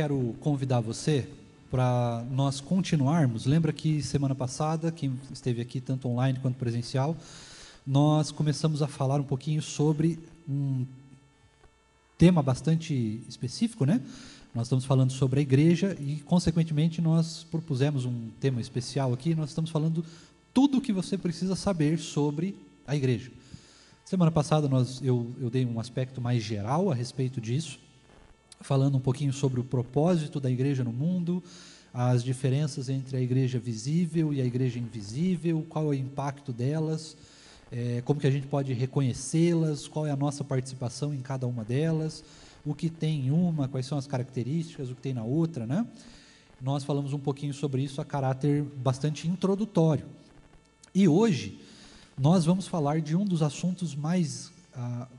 quero convidar você para nós continuarmos. Lembra que semana passada, quem esteve aqui tanto online quanto presencial, nós começamos a falar um pouquinho sobre um tema bastante específico, né? Nós estamos falando sobre a igreja e, consequentemente, nós propusemos um tema especial aqui. Nós estamos falando tudo o que você precisa saber sobre a igreja. Semana passada eu dei um aspecto mais geral a respeito disso, falando um pouquinho sobre o propósito da igreja no mundo, as diferenças entre a igreja visível e a igreja invisível, qual é o impacto delas, como que a gente pode reconhecê-las, qual é a nossa participação em cada uma delas, o que tem em uma, quais são as características, o que tem na outra, né? Nós falamos um pouquinho sobre isso a caráter bastante introdutório. E hoje nós vamos falar de um dos assuntos mais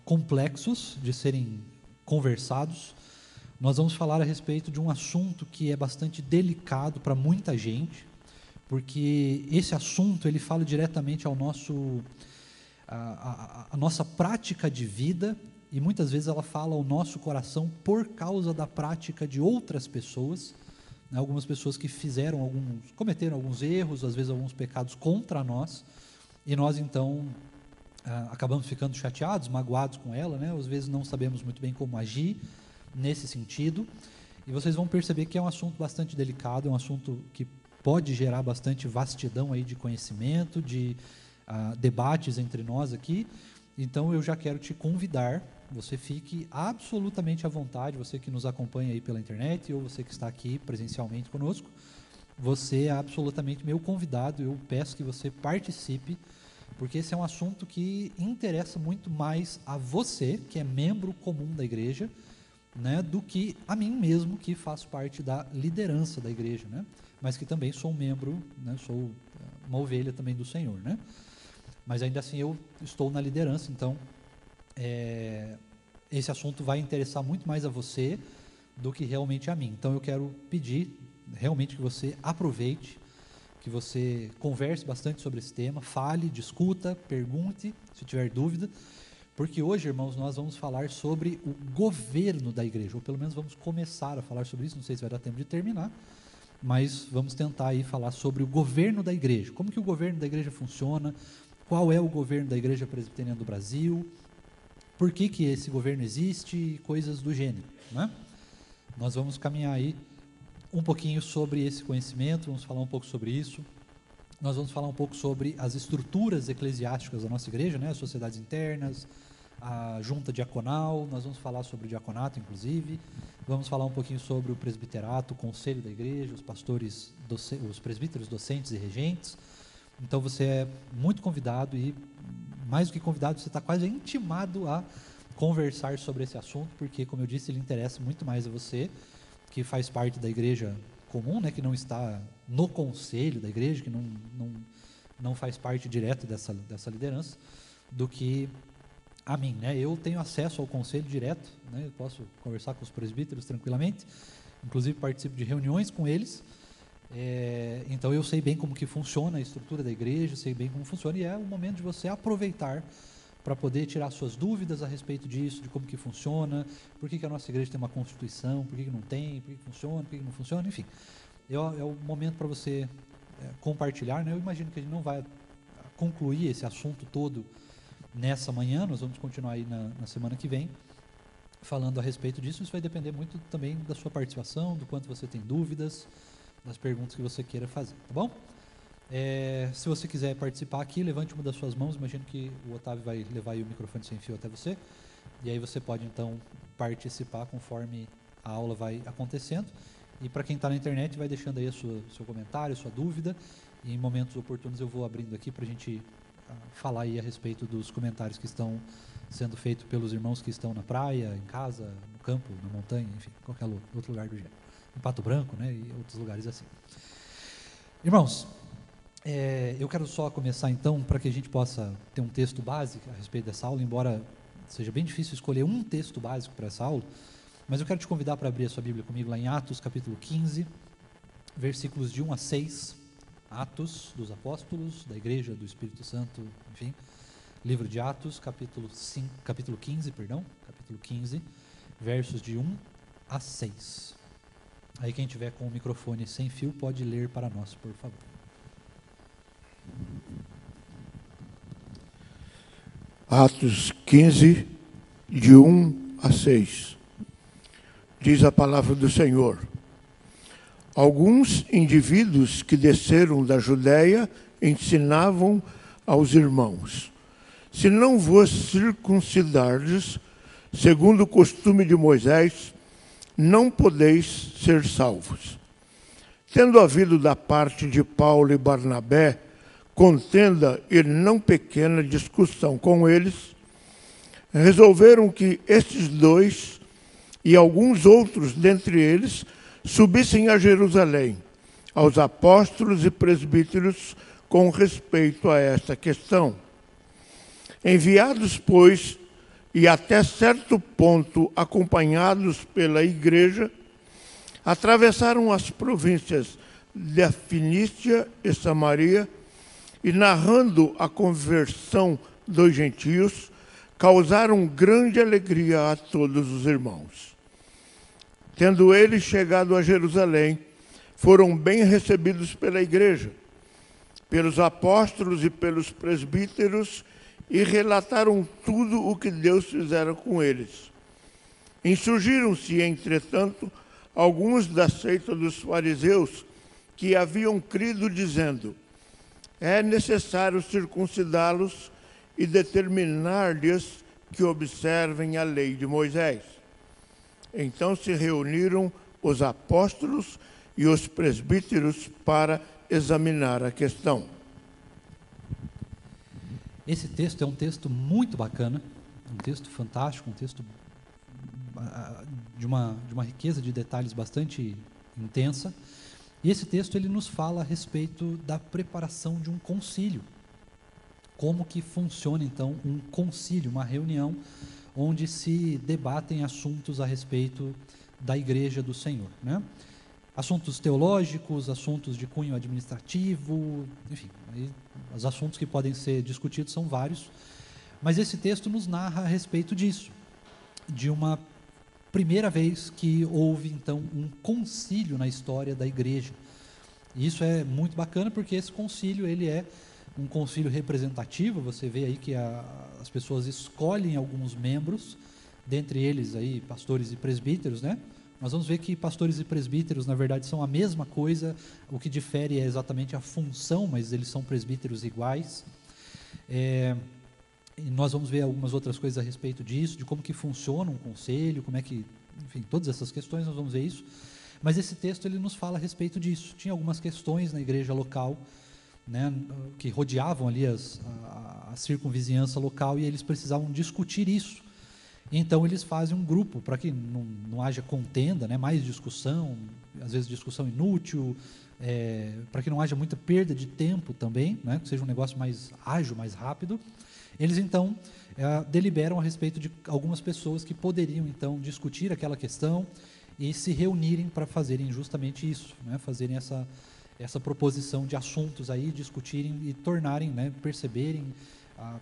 complexos de serem conversados. Nós vamos falar a respeito de um assunto que é bastante delicado para muita gente, porque esse assunto ele fala diretamente ao a nossa prática de vida, e muitas vezes ela fala ao nosso coração por causa da prática de outras pessoas, né? Algumas pessoas que cometeram alguns erros, às vezes alguns pecados contra nós, e nós então acabamos ficando chateados, magoados com ela, né? Às vezes não sabemos muito bem como agir nesse sentido, e vocês vão perceber que é um assunto bastante delicado, é um assunto que pode gerar bastante vastidão aí de conhecimento, de debates entre nós aqui. Então eu já quero te convidar, você fique absolutamente à vontade, você que nos acompanha aí pela internet ou você que está aqui presencialmente conosco, você é absolutamente meu convidado, eu peço que você participe, porque esse é um assunto que interessa muito mais a você, que é membro comum da igreja, né, do que a mim mesmo, que faço parte da liderança da igreja, né, mas que também sou um membro, né, sou uma ovelha também do Senhor, né, mas ainda assim eu estou na liderança, então esse assunto vai interessar muito mais a você do que realmente a mim. Então eu quero pedir realmente que você aproveite, que você converse bastante sobre esse tema, fale, discuta, pergunte, se tiver dúvida, porque hoje, irmãos, nós vamos falar sobre o governo da igreja, ou pelo menos vamos começar a falar sobre isso, não sei se vai dar tempo de terminar, mas vamos tentar aí falar sobre o governo da igreja, como que o governo da igreja funciona, qual é o governo da Igreja Presbiteriana do Brasil, por que esse governo existe e coisas do gênero, né? Nós vamos caminhar aí um pouquinho sobre esse conhecimento, vamos falar um pouco sobre isso, nós vamos falar um pouco sobre as estruturas eclesiásticas da nossa igreja, né? As sociedades internas, a junta diaconal, nós vamos falar sobre o diaconato, inclusive, vamos falar um pouquinho sobre o presbiterato, o conselho da igreja, os pastores, os presbíteros docentes e regentes. Então você é muito convidado e, mais do que convidado, você está quase intimado a conversar sobre esse assunto, porque, como eu disse, ele interessa muito mais a você, que faz parte da igreja comum, né, que não está no conselho da igreja, que não faz parte direto dessa liderança, do que a mim, né? Eu tenho acesso ao conselho direto, né? Eu posso conversar com os presbíteros tranquilamente, inclusive participo de reuniões com eles. Então eu sei bem como que funciona a estrutura da igreja, sei bem como funciona, e é o momento de você aproveitar para poder tirar suas dúvidas a respeito disso, de como que funciona, por que a nossa igreja tem uma constituição, por que não tem, por que funciona, por que não funciona, enfim. É o momento para você compartilhar, né? Eu imagino que a gente não vai concluir esse assunto todo nessa manhã, nós vamos continuar aí na semana que vem, falando a respeito disso. Isso vai depender muito também da sua participação, do quanto você tem dúvidas, das perguntas que você queira fazer, tá bom? Se você quiser participar aqui, levante uma das suas mãos, imagino que o Otávio vai levar aí o microfone sem fio até você, e aí você pode então participar conforme a aula vai acontecendo, e para quem está na internet vai deixando aí seu comentário, sua dúvida, e em momentos oportunos eu vou abrindo aqui para a gente falar aí a respeito dos comentários que estão sendo feitos pelos irmãos que estão na praia, em casa, no campo, na montanha, enfim, qualquer outro lugar do gênero. Em Pato Branco, né, e outros lugares assim. Irmãos, eu quero só começar então, para que a gente possa ter um texto básico a respeito dessa aula, embora seja bem difícil escolher um texto básico para essa aula, mas eu quero te convidar para abrir a sua Bíblia comigo lá em Atos, capítulo 15, versículos de 1 a 6, Atos dos Apóstolos, da Igreja do Espírito Santo, enfim, livro de Atos, capítulo 15, versos de 1 a 6. Aí quem tiver com o microfone sem fio pode ler para nós, por favor. Atos 15, de 1 a 6. Diz a palavra do Senhor. Alguns indivíduos que desceram da Judéia ensinavam aos irmãos: se não vos circuncidardes, segundo o costume de Moisés, não podeis ser salvos. Tendo havido da parte de Paulo e Barnabé contenda e não pequena discussão com eles, resolveram que estes dois e alguns outros dentre eles subissem a Jerusalém, aos apóstolos e presbíteros, com respeito a esta questão. Enviados, pois, e até certo ponto acompanhados pela igreja, atravessaram as províncias da Fenícia e Samaria e, narrando a conversão dos gentios, causaram grande alegria a todos os irmãos. Tendo eles chegado a Jerusalém, foram bem recebidos pela igreja, pelos apóstolos e pelos presbíteros, e relataram tudo o que Deus fizera com eles. Insurgiram-se, entretanto, alguns da seita dos fariseus que haviam crido, dizendo: é necessário circuncidá-los e determinar-lhes que observem a lei de Moisés. Então se reuniram os apóstolos e os presbíteros para examinar a questão. Esse texto é um texto muito bacana, um texto fantástico, um texto de uma riqueza de detalhes bastante intensa. E esse texto ele nos fala a respeito da preparação de um concílio. Como que funciona, então, um concílio, uma reunião onde se debatem assuntos a respeito da Igreja do Senhor, né? Assuntos teológicos, assuntos de cunho administrativo, enfim, os assuntos que podem ser discutidos são vários, mas esse texto nos narra a respeito disso, de uma primeira vez que houve, então, um concílio na história da igreja. E isso é muito bacana, porque esse concílio, ele é um concílio representativo. Você vê aí que as pessoas escolhem alguns membros, dentre eles aí pastores e presbíteros, né? Nós vamos ver que pastores e presbíteros, na verdade, são a mesma coisa. O que difere é exatamente a função, mas eles são presbíteros iguais. E nós vamos ver algumas outras coisas a respeito disso, de como que funciona um conselho, como é que, enfim, todas essas questões, nós vamos ver isso. Mas esse texto, ele nos fala a respeito disso. Tinha algumas questões na igreja local, né, que rodeavam ali a circunvizinhança local, e eles precisavam discutir isso. Então eles fazem um grupo para que não haja contenda, né, mais discussão, às vezes discussão inútil, para que não haja muita perda de tempo também, né, que seja um negócio mais ágil, mais rápido. Eles então deliberam a respeito de algumas pessoas que poderiam então discutir aquela questão e se reunirem para fazerem justamente isso, né, fazerem essa proposição de assuntos aí, discutirem e tornarem, né, perceberem,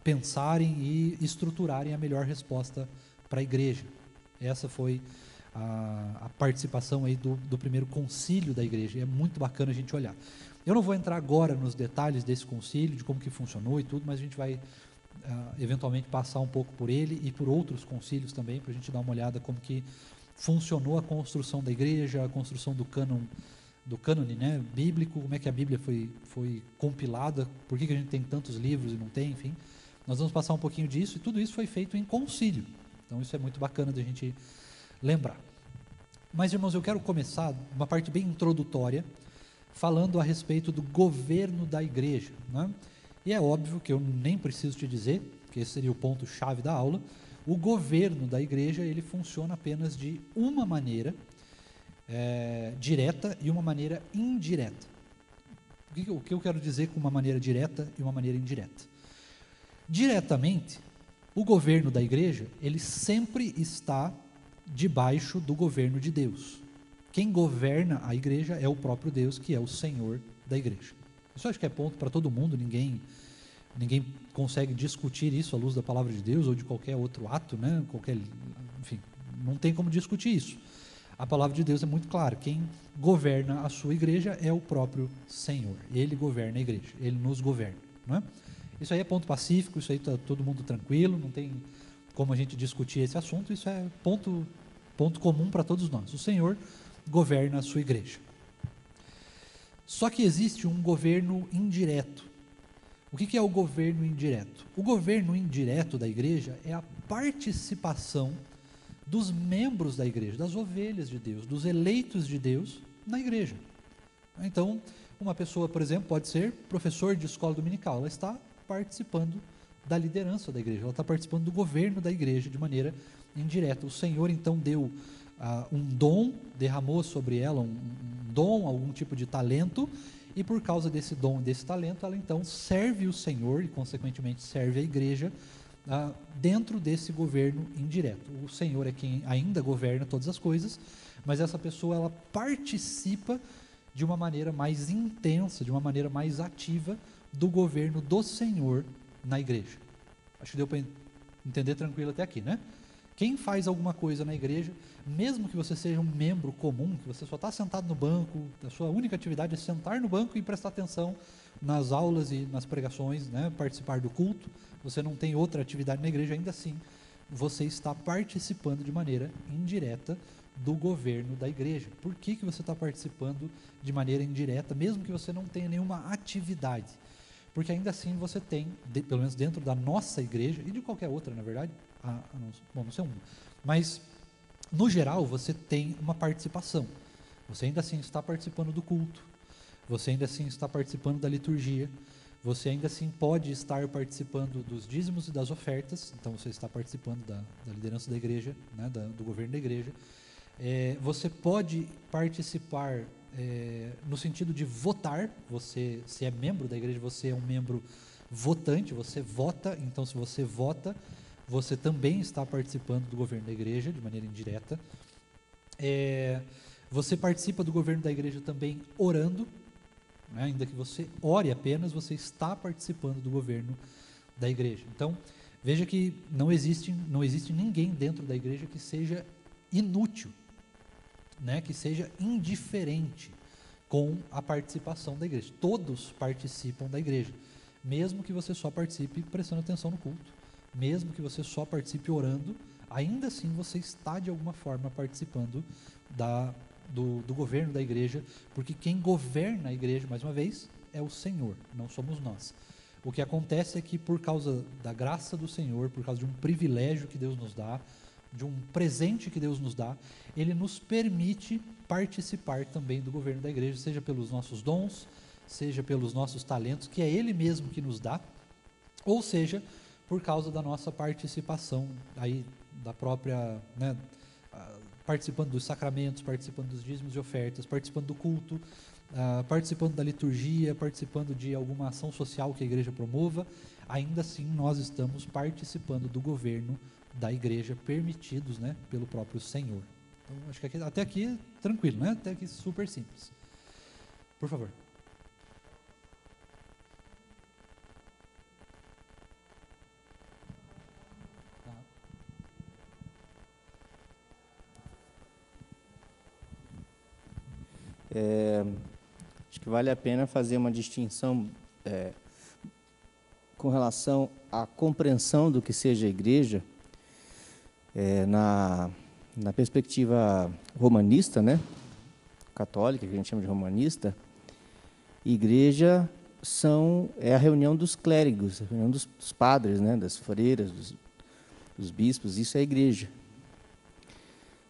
pensarem e estruturarem a melhor resposta para a igreja. Essa foi a participação aí do primeiro concílio da igreja, e é muito bacana a gente olhar. Eu não vou entrar agora nos detalhes desse concílio, de como que funcionou e tudo, mas a gente vai eventualmente passar um pouco por ele e por outros concílios também, para a gente dar uma olhada como que funcionou a construção da igreja, a construção do cânone, né, bíblico, como é que a Bíblia foi compilada, por que a gente tem tantos livros e não tem, enfim. Nós vamos passar um pouquinho disso, e tudo isso foi feito em concílio. Então isso é muito bacana de a gente lembrar. Mas, irmãos, eu quero começar uma parte bem introdutória, falando a respeito do governo da igreja, né? E é óbvio que eu nem preciso te dizer, que esse seria o ponto-chave da aula. O governo da igreja, ele funciona apenas de uma maneira direta e uma maneira indireta. O que eu quero dizer com uma maneira direta e uma maneira indireta? Diretamente, o governo da igreja, ele sempre está debaixo do governo de Deus. Quem governa a igreja é o próprio Deus, que é o Senhor da igreja. Isso acho que é ponto para todo mundo, ninguém consegue discutir isso à luz da palavra de Deus ou de qualquer outro ato, né? Enfim, não tem como discutir isso. A palavra de Deus é muito clara. Quem governa a sua igreja é o próprio Senhor. Ele governa a igreja, ele nos governa, não é? Isso aí é ponto pacífico, isso aí está todo mundo tranquilo, não tem como a gente discutir esse assunto, isso é ponto comum para todos nós. O Senhor governa a sua igreja. Só que existe um governo indireto. O que é o governo indireto? O governo indireto da igreja é a participação dos membros da igreja, das ovelhas de Deus, dos eleitos de Deus na igreja. Então, uma pessoa, por exemplo, pode ser professor de escola dominical, ela está participando da liderança da igreja, ela está participando do governo da igreja de maneira indireta. O Senhor então deu um dom, derramou sobre ela um dom, algum tipo de talento, e por causa desse dom e desse talento, ela então serve o Senhor e consequentemente serve a igreja dentro desse governo indireto. O Senhor é quem ainda governa todas as coisas, mas essa pessoa ela participa de uma maneira mais intensa, de uma maneira mais ativa do governo do Senhor na igreja. Acho que deu para entender tranquilo até aqui, né? Quem faz alguma coisa na igreja, mesmo que você seja um membro comum, que você só está sentado no banco, a sua única atividade é sentar no banco e prestar atenção nas aulas e nas pregações, né, participar do culto, você não tem outra atividade na igreja, ainda assim, você está participando de maneira indireta do governo da igreja. Por que você está participando de maneira indireta, mesmo que você não tenha nenhuma atividade? Porque ainda assim você tem, pelo menos dentro da nossa igreja, e de qualquer outra, na verdade, não sei uma, mas no geral você tem uma participação. Você ainda assim está participando do culto, você ainda assim está participando da liturgia, você ainda assim pode estar participando dos dízimos e das ofertas, então você está participando da liderança da igreja, né, do governo da igreja. Você pode participar no sentido de votar. Você, se é membro da igreja, você é um membro votante, você vota, então se você vota, você também está participando do governo da igreja de maneira indireta. Você participa do governo da igreja também orando, né? Ainda que você ore apenas, você está participando do governo da igreja. Então, veja que não existe ninguém dentro da igreja que seja inútil, né? Que seja indiferente com a participação da igreja. Todos participam da igreja, mesmo que você só participe prestando atenção no culto, mesmo que você só participe orando, ainda assim você está de alguma forma participando do governo da igreja, porque quem governa a igreja, mais uma vez, é o Senhor, não somos nós. O que acontece é que por causa da graça do Senhor, por causa de um privilégio que Deus nos dá, de um presente que Deus nos dá, Ele nos permite participar também do governo da igreja, seja pelos nossos dons, seja pelos nossos talentos, que é Ele mesmo que nos dá, ou seja, por causa da nossa participação, aí da própria, né, participando dos sacramentos, participando dos dízimos e ofertas, participando do culto, participando da liturgia, participando de alguma ação social que a igreja promova, ainda assim nós estamos participando do governo da igreja, permitidos, né, pelo próprio Senhor. Então, acho que até aqui tranquilo, né? Até aqui super simples. Por favor. Acho que vale a pena fazer uma distinção com relação à compreensão do que seja a igreja, na perspectiva romanista, né, católica, que a gente chama de romanista. Igreja é a reunião dos clérigos, a reunião dos padres, né, das freiras, dos bispos, isso é a igreja.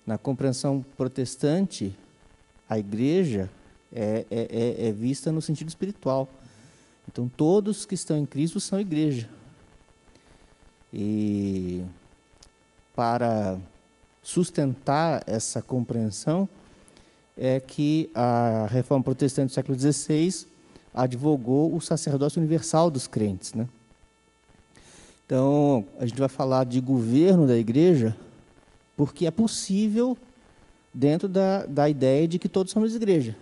Na compreensão protestante, a igreja é vista no sentido espiritual. Então, todos que estão em Cristo são igreja. E para sustentar essa compreensão é que a Reforma Protestante do século XVI advogou o sacerdócio universal dos crentes, né? Então, a gente vai falar de governo da igreja porque é possível dentro da ideia de que todos somos igreja.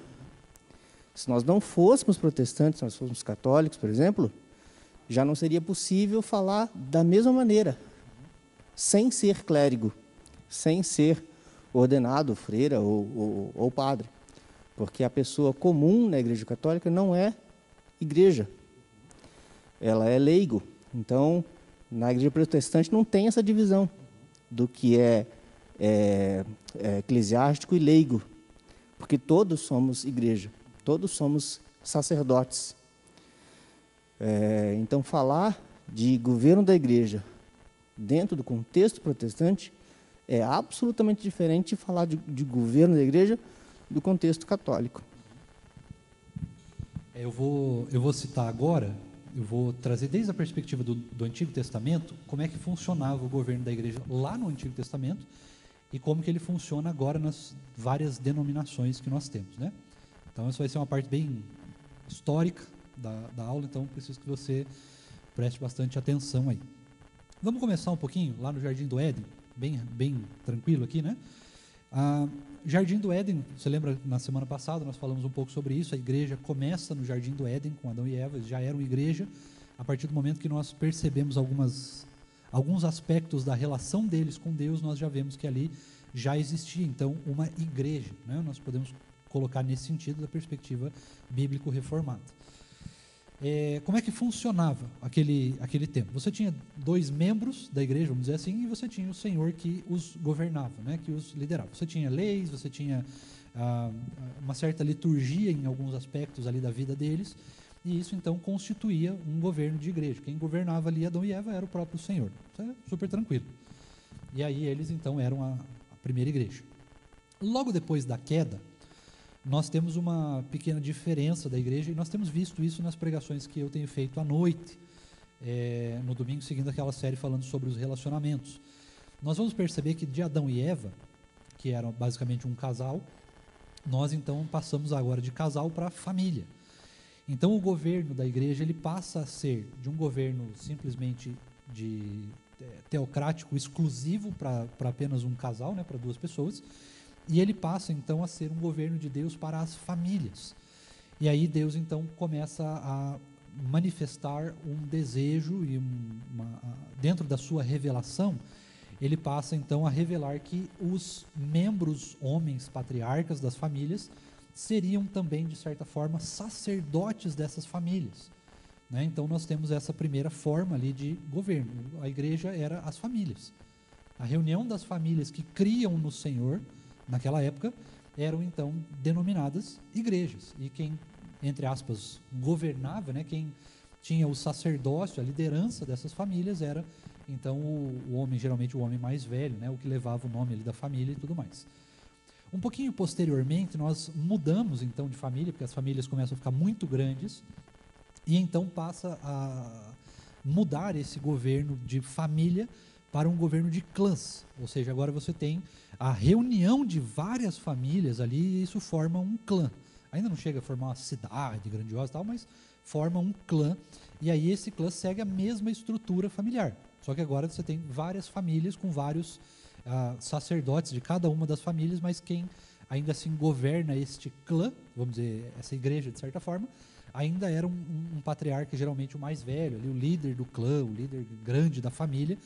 Se nós não fôssemos protestantes, se nós fôssemos católicos, por exemplo, já não seria possível falar da mesma maneira, sem ser clérigo, sem ser ordenado freira ou padre, porque a pessoa comum na Igreja Católica não é igreja, ela é leigo. Então, na Igreja Protestante não tem essa divisão do que é eclesiástico e leigo, porque todos somos igreja, todos somos sacerdotes. Então, falar de governo da igreja dentro do contexto protestante é absolutamente diferente de falar de governo da igreja do contexto católico. Eu vou citar agora, eu vou trazer desde a perspectiva do Antigo Testamento, como é que funcionava o governo da igreja lá no Antigo Testamento e como que ele funciona agora nas várias denominações que nós temos, né? Então, essa vai ser uma parte bem histórica da aula, então preciso que você preste bastante atenção aí. Vamos começar um pouquinho lá no Jardim do Éden, bem tranquilo aqui, né? Jardim do Éden, você lembra, na semana passada nós falamos um pouco sobre isso, a igreja começa no Jardim do Éden com Adão e Eva, eles já eram igreja, a partir do momento que nós percebemos alguns aspectos da relação deles com Deus, nós já vemos que ali já existia, então, uma igreja, né? Nós podemos colocar nesse sentido da perspectiva bíblico-reformada. Como é que funcionava aquele tempo? Você tinha 2 membros da igreja, vamos dizer assim, e você tinha o Senhor que os governava, né, que os liderava. Você tinha leis, você tinha uma certa liturgia em alguns aspectos ali da vida deles, e isso então constituía um governo de igreja. Quem governava ali Adão e Eva era o próprio Senhor. Isso é super tranquilo. E aí eles então eram a primeira igreja. Logo depois da queda, nós temos uma pequena diferença da igreja, e nós temos visto isso nas pregações que eu tenho feito à noite, no domingo seguindo aquela série falando sobre os relacionamentos. Nós vamos perceber que de Adão e Eva, que eram basicamente um casal, nós então passamos agora de casal para família. Então o governo da igreja ele passa a ser de um governo simplesmente teocrático exclusivo para apenas um casal, né, para 2 pessoas, e ele passa, então, a ser um governo de Deus para as famílias. E aí Deus, então, começa a manifestar um desejo e dentro da sua revelação, ele passa, então, a revelar que os membros, homens, patriarcas das famílias, seriam também, de certa forma, sacerdotes dessas famílias, né? Então, nós temos essa primeira forma ali de governo. A igreja era as famílias. A reunião das famílias que criam no Senhor, naquela época, eram então denominadas igrejas. E quem, entre aspas, governava, né, quem tinha o sacerdócio, a liderança dessas famílias era então o homem, geralmente o homem mais velho, né, o que levava o nome ali da família e tudo mais. Um pouquinho posteriormente, nós mudamos então de família, porque as famílias começam a ficar muito grandes, e então passa a mudar esse governo de família para um governo de clãs, ou seja, agora você tem a reunião de várias famílias ali e isso forma um clã. Ainda não chega a formar uma cidade grandiosa e tal, mas forma um clã, e aí esse clã segue a mesma estrutura familiar, só que agora você tem várias famílias com vários sacerdotes de cada uma das famílias, mas quem ainda assim governa este clã, vamos dizer, essa igreja de certa forma, ainda era um patriarca, geralmente o mais velho, ali, o líder do clã, o líder grande da família,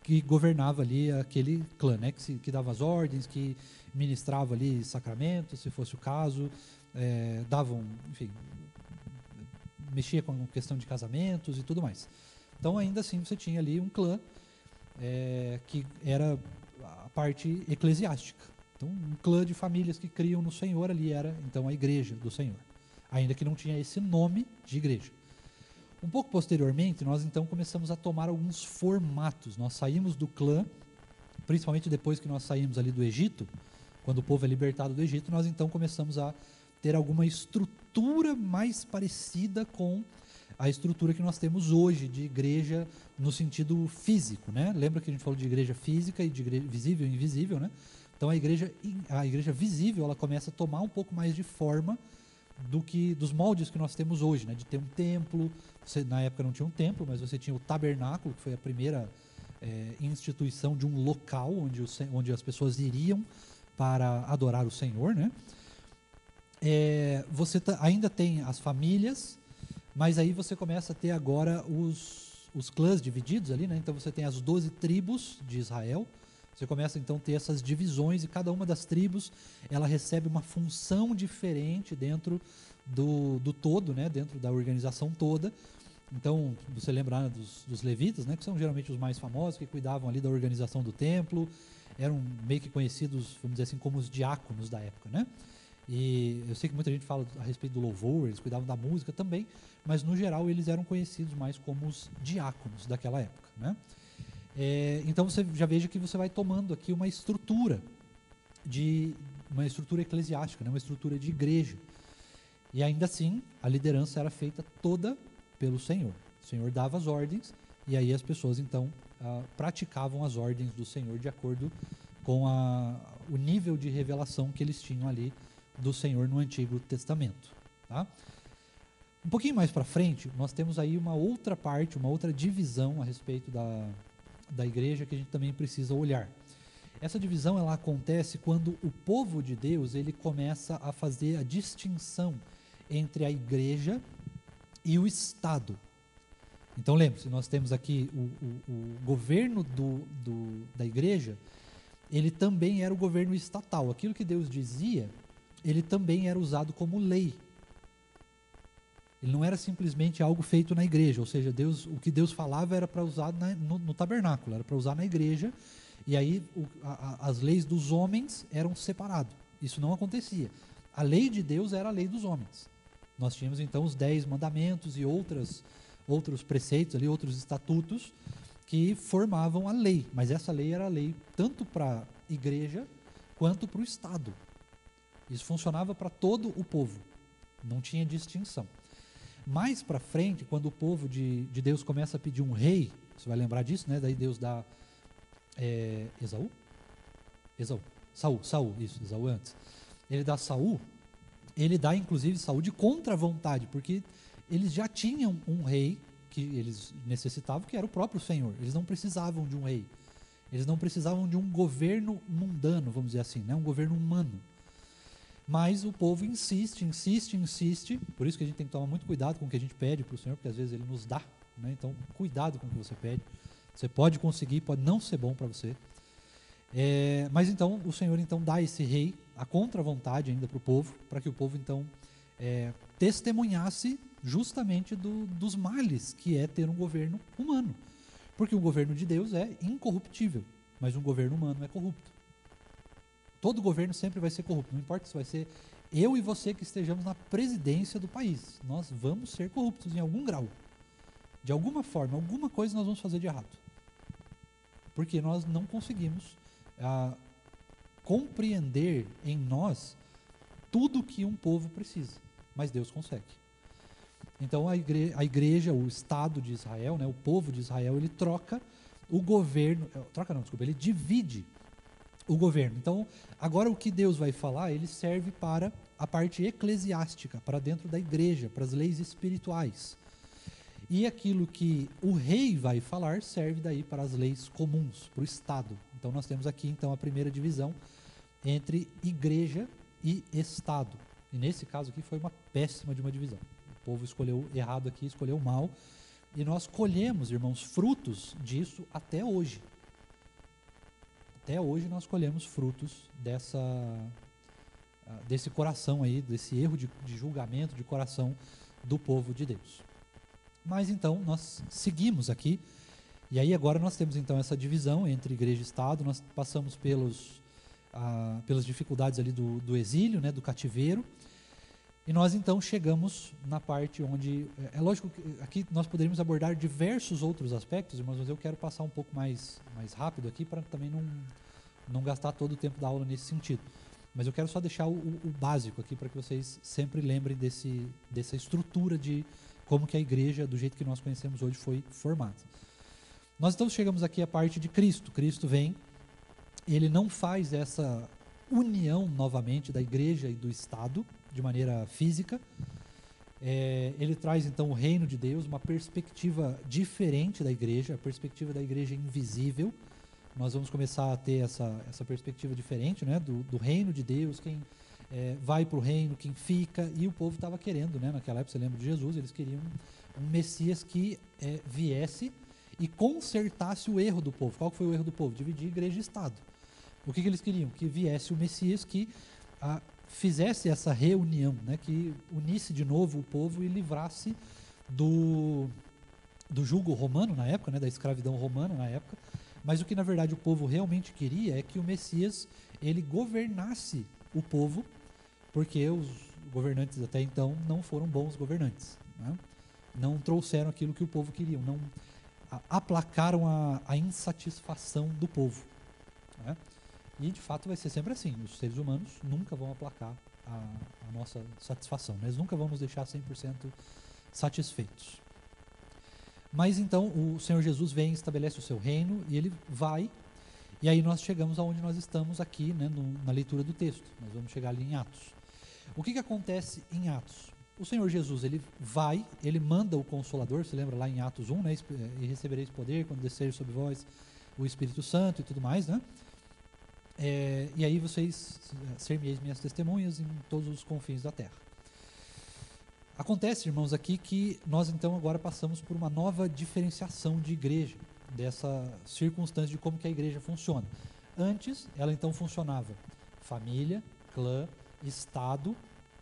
que governava ali aquele clã, né, que dava as ordens, que ministrava ali sacramentos, se fosse o caso, enfim, mexia com a questão de casamentos e tudo mais. Então, ainda assim, você tinha ali um clã que era a parte eclesiástica. Então, um clã de famílias que criam no Senhor ali era, então, a igreja do Senhor, ainda que não tinha esse nome de igreja. Um pouco posteriormente, nós então começamos a tomar alguns formatos. Nós saímos do clã, principalmente depois que nós saímos ali do Egito, quando o povo é libertado do Egito, nós então começamos a ter alguma estrutura mais parecida com a estrutura que nós temos hoje de igreja no sentido físico, né? Lembra que a gente falou de igreja física e de igreja visível e invisível, né? Então a igreja visível, ela começa a tomar um pouco mais de forma dos moldes que nós temos hoje, né? De ter um templo. Na época não tinha um templo, mas você tinha o tabernáculo, que foi a primeira instituição de um local onde as pessoas iriam para adorar o Senhor, né? Você ainda tem as famílias, mas aí você começa a ter agora os clãs divididos ali, né? Então você tem as 12 tribos de Israel, Você começa então a ter essas divisões e cada uma das tribos ela recebe uma função diferente dentro do todo, né? Dentro da organização toda. Então, você lembra dos levitas, né? Que são geralmente os mais famosos, que cuidavam ali da organização do templo, eram meio que conhecidos, vamos dizer assim, como os diáconos da época, né? E eu sei que muita gente fala a respeito do louvor, eles cuidavam da música também, mas no geral eles eram conhecidos mais como os diáconos daquela época, né? Então você já veja que você vai tomando aqui uma estrutura eclesiástica, né? Uma estrutura de igreja. E ainda assim, a liderança era feita toda pelo Senhor. O Senhor dava as ordens e aí as pessoas então praticavam as ordens do Senhor de acordo com o nível de revelação que eles tinham ali do Senhor no Antigo Testamento. Tá? Um pouquinho mais para frente, nós temos aí uma outra parte, uma outra divisão a respeito da igreja que a gente também precisa olhar. Essa divisão ela acontece quando o povo de Deus ele começa a fazer a distinção entre a igreja e o Estado. Então lembre-se, nós temos aqui o governo da igreja, ele também era o governo estatal. Aquilo que Deus dizia, ele também era usado como lei. Ele não era simplesmente algo feito na igreja, ou seja, o que Deus falava era para usar no tabernáculo, era para usar na igreja, e aí as leis dos homens eram separadas. Isso não acontecia. A lei de Deus era a lei dos homens. Nós tínhamos então os 10 mandamentos e outros preceitos ali, outros estatutos que formavam a lei, mas essa lei era a lei tanto para a igreja quanto para o Estado. Isso funcionava para todo o povo, não tinha distinção. Mais para frente, quando o povo de Deus começa a pedir um rei, você vai lembrar disso, né? Daí Deus dá Saul, isso, Esaú antes. Ele dá Saul, ele dá inclusive Saul de contra a vontade, porque eles já tinham um rei que eles necessitavam, que era o próprio Senhor. Eles não precisavam de um rei. Eles não precisavam de um governo mundano, vamos dizer assim, né? Um governo humano. Mas o povo insiste, por isso que a gente tem que tomar muito cuidado com o que a gente pede para o Senhor, porque às vezes Ele nos dá, né? Então, cuidado com o que você pede. Você pode conseguir, pode não ser bom para você. Mas então, o Senhor então dá esse rei, a contra-vontade ainda para o povo, para que o povo então testemunhasse justamente dos males que é ter um governo humano. Porque o governo de Deus é incorruptível, mas um governo humano é corrupto. Todo governo sempre vai ser corrupto, não importa se vai ser eu e você que estejamos na presidência do país. Nós vamos ser corruptos em algum grau. De alguma forma, alguma coisa nós vamos fazer de errado. Porque nós não conseguimos compreender em nós tudo que um povo precisa. Mas Deus consegue. Então a igreja, o Estado de Israel, né, o povo de Israel, ele troca o governo... ele divide o governo. Então, agora o que Deus vai falar, ele serve para a parte eclesiástica, para dentro da igreja, para as leis espirituais. E aquilo que o rei vai falar serve daí para as leis comuns, para o Estado. Então nós temos aqui então a primeira divisão entre igreja e Estado. E nesse caso aqui foi uma péssima de uma divisão. O povo escolheu errado aqui, escolheu mal. E nós colhemos, irmãos, frutos disso até hoje. Até hoje nós colhemos frutos desse coração aí, desse erro de julgamento de coração do povo de Deus. Mas então nós seguimos aqui, e aí agora nós temos então essa divisão entre igreja e Estado, nós passamos pelas dificuldades ali do exílio, né, do cativeiro, e nós então chegamos na parte onde, é lógico que aqui nós poderíamos abordar diversos outros aspectos, mas eu quero passar um pouco mais rápido aqui para também não gastar todo o tempo da aula nesse sentido. Mas eu quero só deixar o básico aqui para que vocês sempre lembrem dessa estrutura de como que a igreja, do jeito que nós conhecemos hoje, foi formada. Nós então chegamos aqui à parte de Cristo. Cristo vem, ele não faz essa união novamente da igreja e do Estado de maneira física. Ele traz então o reino de Deus, uma perspectiva diferente da igreja, a perspectiva da igreja invisível. Nós vamos começar a ter essa perspectiva diferente, né, do reino de Deus, quem vai para o reino, quem fica, e o povo estava querendo, né, naquela época, você lembra de Jesus, eles queriam um Messias que viesse e consertasse o erro do povo. Qual foi o erro do povo? Dividir igreja e Estado. O que eles queriam? Que viesse o Messias que fizesse essa reunião, né? Que unisse de novo o povo e livrasse do jugo romano na época, né? Da escravidão romana na época. Mas o que na verdade o povo realmente queria é que o Messias ele governasse o povo, porque os governantes até então não foram bons governantes, né? Não trouxeram aquilo que o povo queria, não aplacaram a insatisfação do povo, né? E de fato vai ser sempre assim, os seres humanos nunca vão aplacar a nossa satisfação, né? Eles nunca vão nos deixar 100% satisfeitos. Mas então o Senhor Jesus vem, estabelece o seu reino e ele vai, e aí nós chegamos aonde nós estamos aqui, né, na leitura do texto. Nós vamos chegar ali em Atos. O que acontece em Atos? O Senhor Jesus, ele vai, ele manda o Consolador, você lembra lá em Atos 1, né, e recebereis poder quando descer sobre vós o Espírito Santo e tudo mais, né? E aí vocês ser-me-eis minhas testemunhas em todos os confins da terra. Acontece, irmãos, aqui que nós então agora passamos por uma nova diferenciação de igreja, dessa circunstância de como que a igreja funciona. Antes, ela então funcionava família, clã, Estado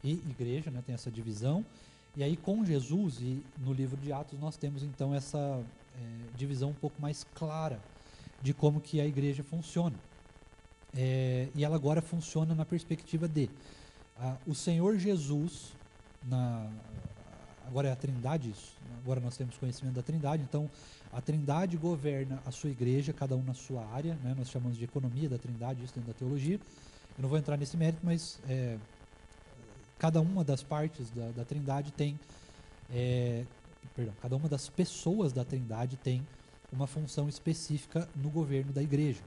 e igreja, né, tem essa divisão. E aí com Jesus e no livro de Atos nós temos então essa divisão um pouco mais clara de como que a igreja funciona. E ela agora funciona na perspectiva de o Senhor Jesus, agora é a Trindade isso, agora nós temos conhecimento da Trindade, então a Trindade governa a sua igreja, cada um na sua área, né? Nós chamamos de economia da Trindade, isso dentro da teologia. Eu não vou entrar nesse mérito, mas cada uma das partes da Trindade tem, cada uma das pessoas da Trindade tem uma função específica no governo da igreja.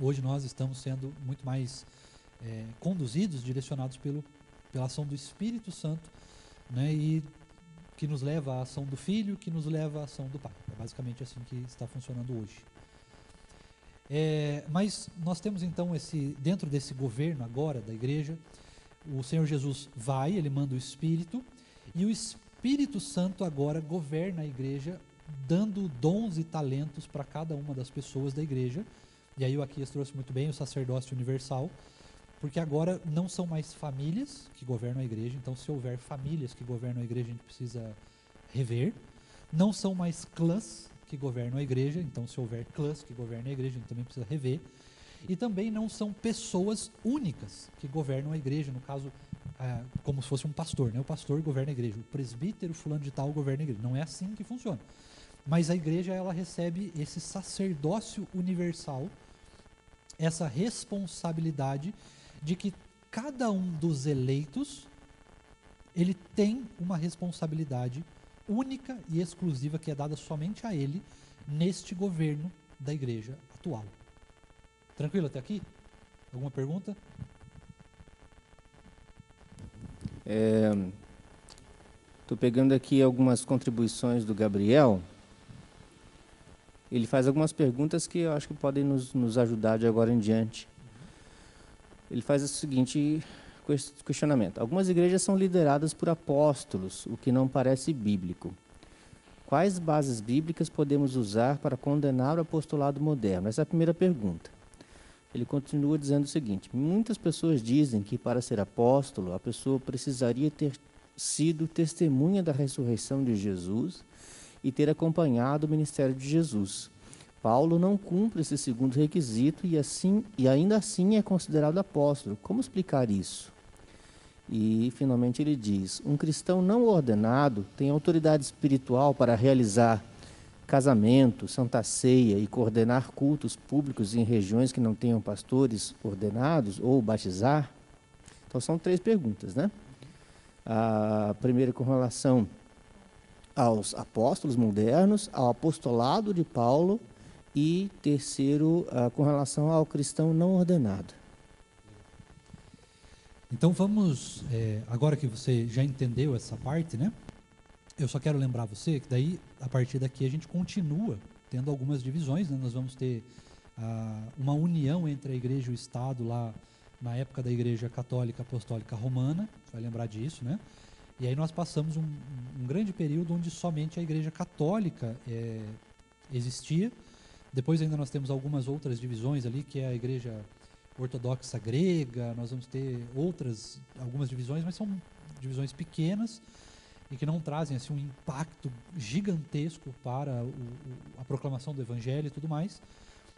Hoje nós estamos sendo muito mais conduzidos, direcionados pela ação do Espírito Santo, né, e que nos leva à ação do Filho, que nos leva à ação do Pai. É basicamente assim que está funcionando hoje. Mas nós temos então dentro desse governo agora da igreja, o Senhor Jesus vai, ele manda o Espírito, e o Espírito Santo agora governa a igreja, dando dons e talentos para cada uma das pessoas da igreja. E aí o Aquias trouxe muito bem o sacerdócio universal, porque agora não são mais famílias que governam a igreja, então se houver famílias que governam a igreja, a gente precisa rever. Não são mais clãs que governam a igreja, então se houver clãs que governam a igreja, a gente também precisa rever. E também não são pessoas únicas que governam a igreja, no caso, como se fosse um pastor, né? O pastor governa a igreja, o presbítero fulano de tal governa a igreja. Não é assim que funciona. Mas a igreja, ela recebe esse sacerdócio universal, essa responsabilidade de que cada um dos eleitos, ele tem uma responsabilidade única e exclusiva que é dada somente a ele neste governo da igreja atual. Tranquilo até aqui? Alguma pergunta? Estou pegando aqui algumas contribuições do Gabriel. Ele faz algumas perguntas que eu acho que podem nos ajudar de agora em diante. Ele faz o seguinte questionamento. Algumas igrejas são lideradas por apóstolos, o que não parece bíblico. Quais bases bíblicas podemos usar para condenar o apostolado moderno? Essa é a primeira pergunta. Ele continua dizendo o seguinte: muitas pessoas dizem que para ser apóstolo, a pessoa precisaria ter sido testemunha da ressurreição de Jesus e ter acompanhado o ministério de Jesus. Paulo não cumpre esse segundo requisito e ainda assim é considerado apóstolo. Como explicar isso? E, finalmente, ele diz: um cristão não ordenado tem autoridade espiritual para realizar casamento, santa ceia e coordenar cultos públicos em regiões que não tenham pastores ordenados ou batizar? Então, são 3 perguntas, né? A primeira com relação aos apóstolos modernos, ao apostolado de Paulo, e terceiro, com relação ao cristão não ordenado. Então vamos, agora que você já entendeu essa parte, né? Eu só quero lembrar você que daí, a partir daqui, a gente continua tendo algumas divisões, né? Nós vamos ter uma união entre a igreja e o Estado lá na época da Igreja Católica Apostólica Romana, você vai lembrar disso, né? E aí nós passamos um grande período onde somente a Igreja Católica existia. Depois ainda nós temos algumas outras divisões ali, que é a igreja ortodoxa grega, nós vamos ter algumas divisões, mas são divisões pequenas e que não trazem assim, um impacto gigantesco para a proclamação do evangelho e tudo mais.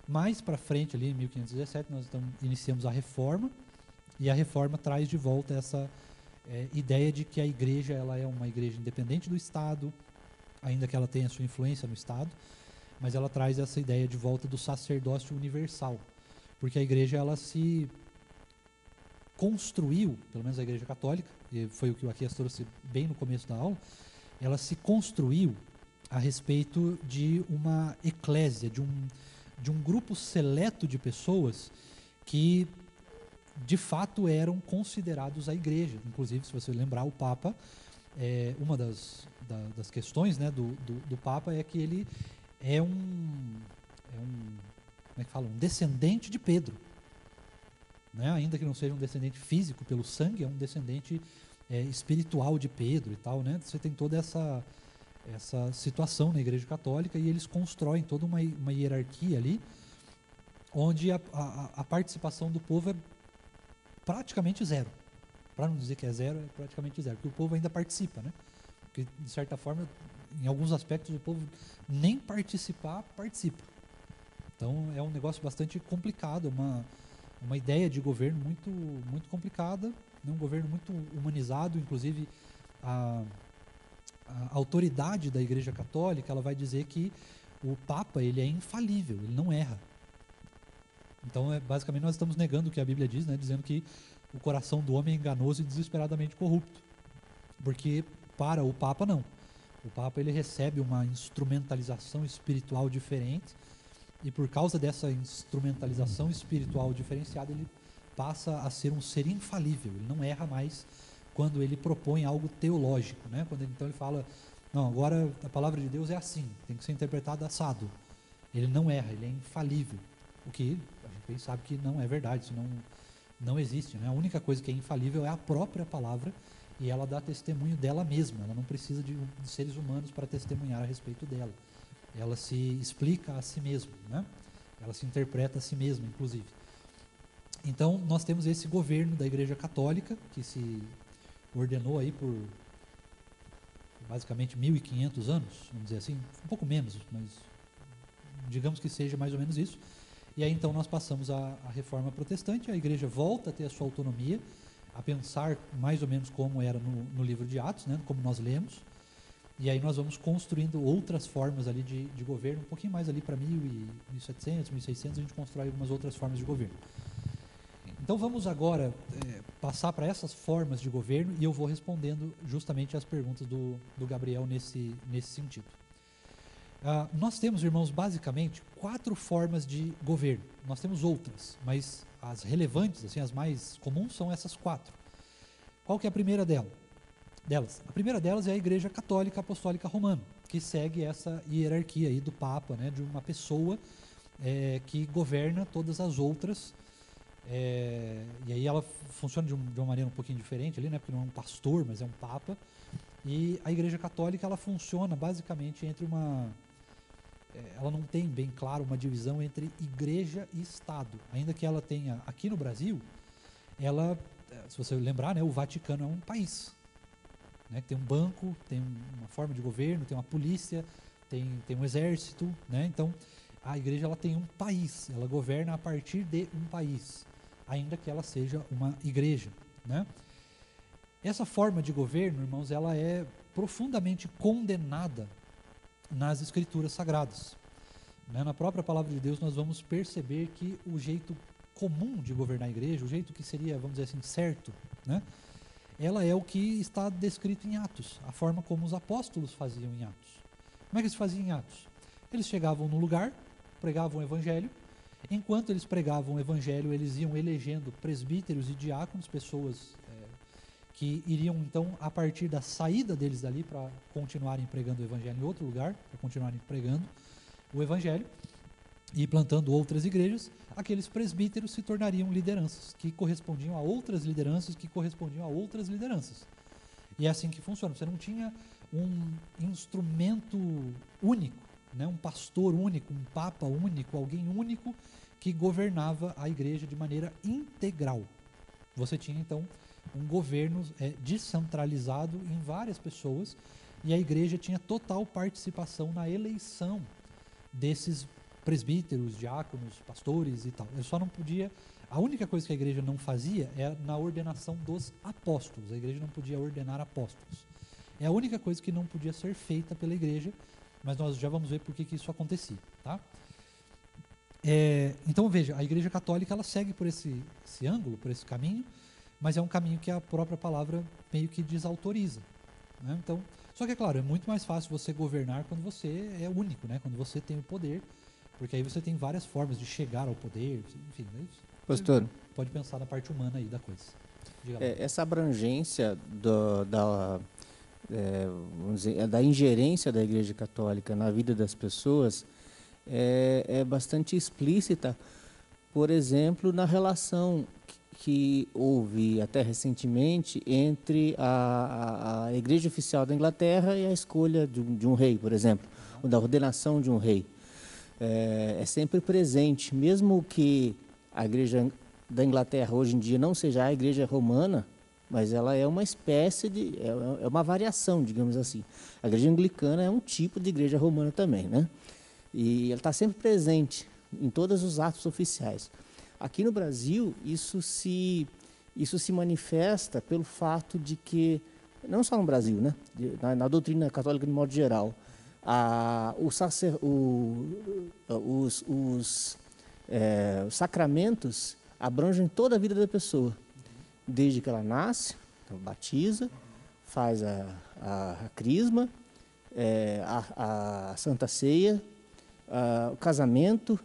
Mais para frente, ali em 1517, nós iniciamos a Reforma, e a Reforma traz de volta essa ideia de que a igreja ela é uma igreja independente do Estado, ainda que ela tenha sua influência no Estado, mas ela traz essa ideia de volta do sacerdócio universal, porque a igreja ela se construiu, pelo menos a igreja católica, e foi o que o Aquias trouxe bem no começo da aula, ela se construiu a respeito de uma eclésia, de um grupo seleto de pessoas que de fato eram considerados a igreja. Inclusive, se você lembrar, o Papa, uma das questões, né, do Papa é que ele como é que fala? Um descendente de Pedro. Né? Ainda que não seja um descendente físico pelo sangue, é um descendente espiritual de Pedro e tal. Né? Você tem toda essa situação na Igreja Católica e eles constroem toda uma hierarquia ali, onde a participação do povo é praticamente zero. Para não dizer que é zero, é praticamente zero, porque o povo ainda participa, né? Porque, de certa forma, em alguns aspectos, o povo nem participa. Então, é um negócio bastante complicado, uma ideia de governo muito, muito complicada, né? Um governo muito humanizado. Inclusive, a autoridade da Igreja Católica ela vai dizer que o Papa ele é infalível, ele não erra. Então, basicamente, nós estamos negando o que a Bíblia diz, né? Dizendo que o coração do homem é enganoso e desesperadamente corrupto. Porque para o Papa, não. O Papa ele recebe uma instrumentalização espiritual diferente e por causa dessa instrumentalização espiritual diferenciada, ele passa a ser um ser infalível. Ele não erra mais quando ele propõe algo teológico. Né? Então ele fala, não, agora a palavra de Deus é assim, tem que ser interpretada assado. Ele não erra, ele é infalível. O que a gente bem sabe que não é verdade, isso não existe. Né? A única coisa que é infalível é a própria palavra e ela dá testemunho dela mesma. Ela não precisa de seres humanos para testemunhar a respeito dela. Ela se explica a si mesma, né? Ela se interpreta a si mesma, inclusive. Então, nós temos esse governo da Igreja Católica, que se ordenou aí por basicamente 1.500 anos, vamos dizer assim, um pouco menos, mas digamos que seja mais ou menos isso. E aí então nós passamos à Reforma Protestante, a Igreja volta a ter a sua autonomia, a pensar mais ou menos como era no livro de Atos, né, como nós lemos, e aí nós vamos construindo outras formas ali de governo, um pouquinho mais ali para 1700, 1600, a gente constrói algumas outras formas de governo. Então vamos agora passar para essas formas de governo e eu vou respondendo justamente as perguntas do Gabriel nesse sentido. Nós temos, irmãos, basicamente 4 formas de governo. Nós temos outras, mas as relevantes, assim, as mais comuns são essas 4. Qual que é a primeira delas? A primeira delas é a Igreja Católica Apostólica Romana, que segue essa hierarquia aí do Papa, né, de uma pessoa que governa todas as outras. E aí ela funciona de uma maneira um pouquinho diferente ali, né, porque não é um pastor, mas é um Papa. E a Igreja Católica ela funciona basicamente entre ela não tem bem claro uma divisão entre igreja e Estado. Ainda que ela tenha, aqui no Brasil, se você lembrar, né, o Vaticano é um país. Né, tem um banco, tem uma forma de governo, tem uma polícia, tem um exército. Né, então, a igreja ela tem um país, ela governa a partir de um país, ainda que ela seja uma igreja. Né. Essa forma de governo, irmãos, ela é profundamente condenada nas Escrituras Sagradas. Né? Na própria Palavra de Deus nós vamos perceber que o jeito comum de governar a igreja, o jeito que seria, vamos dizer assim, certo, né? Ela é o que está descrito em Atos, a forma como os apóstolos faziam em Atos. Como é que eles faziam em Atos? Eles chegavam no lugar, pregavam o evangelho, enquanto eles pregavam o evangelho, eles iam elegendo presbíteros e diáconos, pessoas que iriam, então, a partir da saída deles dali para continuarem pregando o evangelho em outro lugar, para continuarem pregando o evangelho e plantando outras igrejas, aqueles presbíteros se tornariam lideranças, que correspondiam a outras lideranças, que correspondiam a outras lideranças. E é assim que funciona. Você não tinha um instrumento único, né, um pastor único, um papa único, alguém único que governava a igreja de maneira integral. Você tinha, então, um governo descentralizado em várias pessoas e a igreja tinha total participação na eleição desses presbíteros, diáconos, pastores e tal. Eu só não podia... A única coisa que a igreja não fazia era na ordenação dos apóstolos. A igreja não podia ordenar apóstolos. É a única coisa que não podia ser feita pela igreja, mas nós já vamos ver por que isso acontecia, tá? Então veja, a Igreja Católica ela segue por esse ângulo, por esse caminho, mas é um caminho que a própria palavra meio que desautoriza, né? Então, só que é claro, é muito mais fácil você governar quando você é único, né? Quando você tem o poder, porque aí você tem várias formas de chegar ao poder, enfim, é isso. Pastor, Pode pensar na parte humana aí da coisa. Diga lá. essa abrangência vamos dizer, da ingerência da Igreja Católica na vida das pessoas é bastante explícita, por exemplo, na relação que houve até recentemente entre a Igreja Oficial da Inglaterra e a escolha de um rei, por exemplo, ou da ordenação de um rei. É sempre presente, mesmo que a Igreja da Inglaterra hoje em dia não seja a Igreja Romana, mas ela é uma espécie de... é uma variação, digamos assim. A Igreja Anglicana é um tipo de Igreja Romana também, né? E ela está sempre presente em todos os atos oficiais. Aqui no Brasil, isso se manifesta pelo fato de que, não só no Brasil, né? Na doutrina católica de modo geral, os sacramentos abrangem toda a vida da pessoa, desde que ela nasce, então batiza, faz a crisma, a Santa Ceia, o casamento,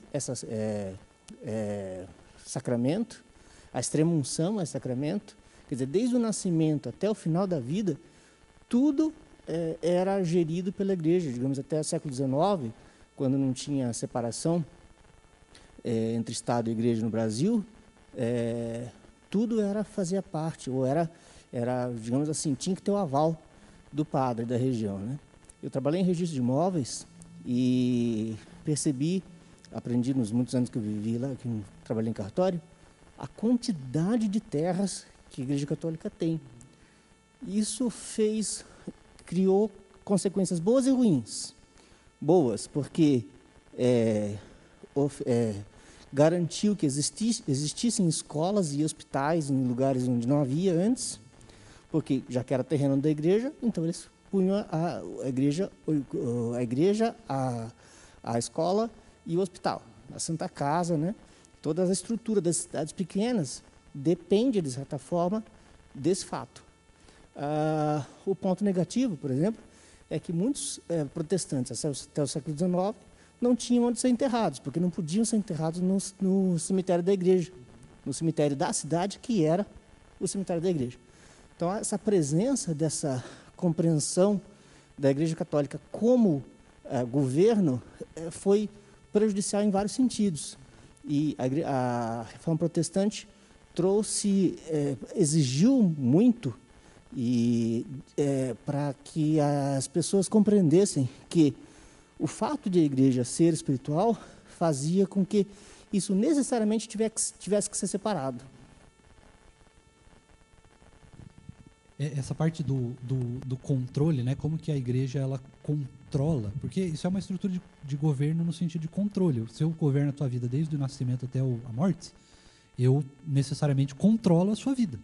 sacramento, a extrema-unção é sacramento. Quer dizer, desde o nascimento até o final da vida, tudo era gerido pela igreja. Digamos, até o século XIX, quando não tinha separação entre Estado e igreja no Brasil, tudo fazia parte, ou era, digamos assim, tinha que ter o aval do padre da região, né? Eu trabalhei em registro de imóveis e percebi, aprendi nos muitos anos que eu vivi lá, que eu trabalhei em cartório, a quantidade de terras que a Igreja Católica tem. Isso criou consequências boas e ruins. Boas, porque garantiu que existissem escolas e hospitais em lugares onde não havia antes, porque já que era terreno da igreja, então eles punham a igreja, a escola e o hospital, a Santa Casa, né? Toda a estrutura das cidades pequenas depende, de certa forma, desse fato. O ponto negativo, por exemplo, é que muitos protestantes, até o século XIX, não tinham onde ser enterrados, porque não podiam ser enterrados no cemitério da igreja, no cemitério da cidade, que era o cemitério da igreja. Então, essa presença dessa compreensão da Igreja Católica como governo foi prejudicial em vários sentidos. E a Reforma Protestante exigiu muito para que as pessoas compreendessem que o fato de a igreja ser espiritual fazia com que isso necessariamente tivesse que ser separado. Essa parte do controle, né? Como que a igreja ela controla, porque isso é uma estrutura de governo no sentido de controle. Se eu governo a tua vida desde o nascimento até a morte, eu necessariamente controlo a sua vida.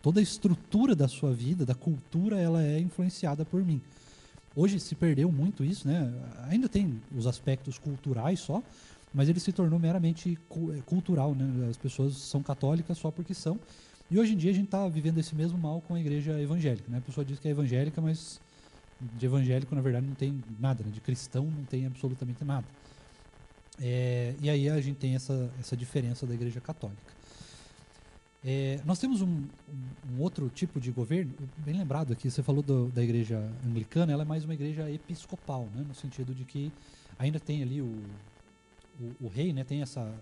Toda a estrutura da sua vida, da cultura, ela é influenciada por mim. Hoje se perdeu muito isso, né? Ainda tem os aspectos culturais só, mas ele se tornou meramente cultural, né? As pessoas são católicas só porque são. E hoje em dia a gente está vivendo esse mesmo mal com a igreja evangélica, né? A pessoa diz que é evangélica, mas de evangélico, na verdade, não tem nada, né? De cristão não tem absolutamente nada. E aí a gente tem essa diferença da igreja católica. Nós temos um outro tipo de governo, bem lembrado aqui, você falou da igreja anglicana, ela é mais uma igreja episcopal, né? No sentido de que ainda tem ali o rei, né? Tem essa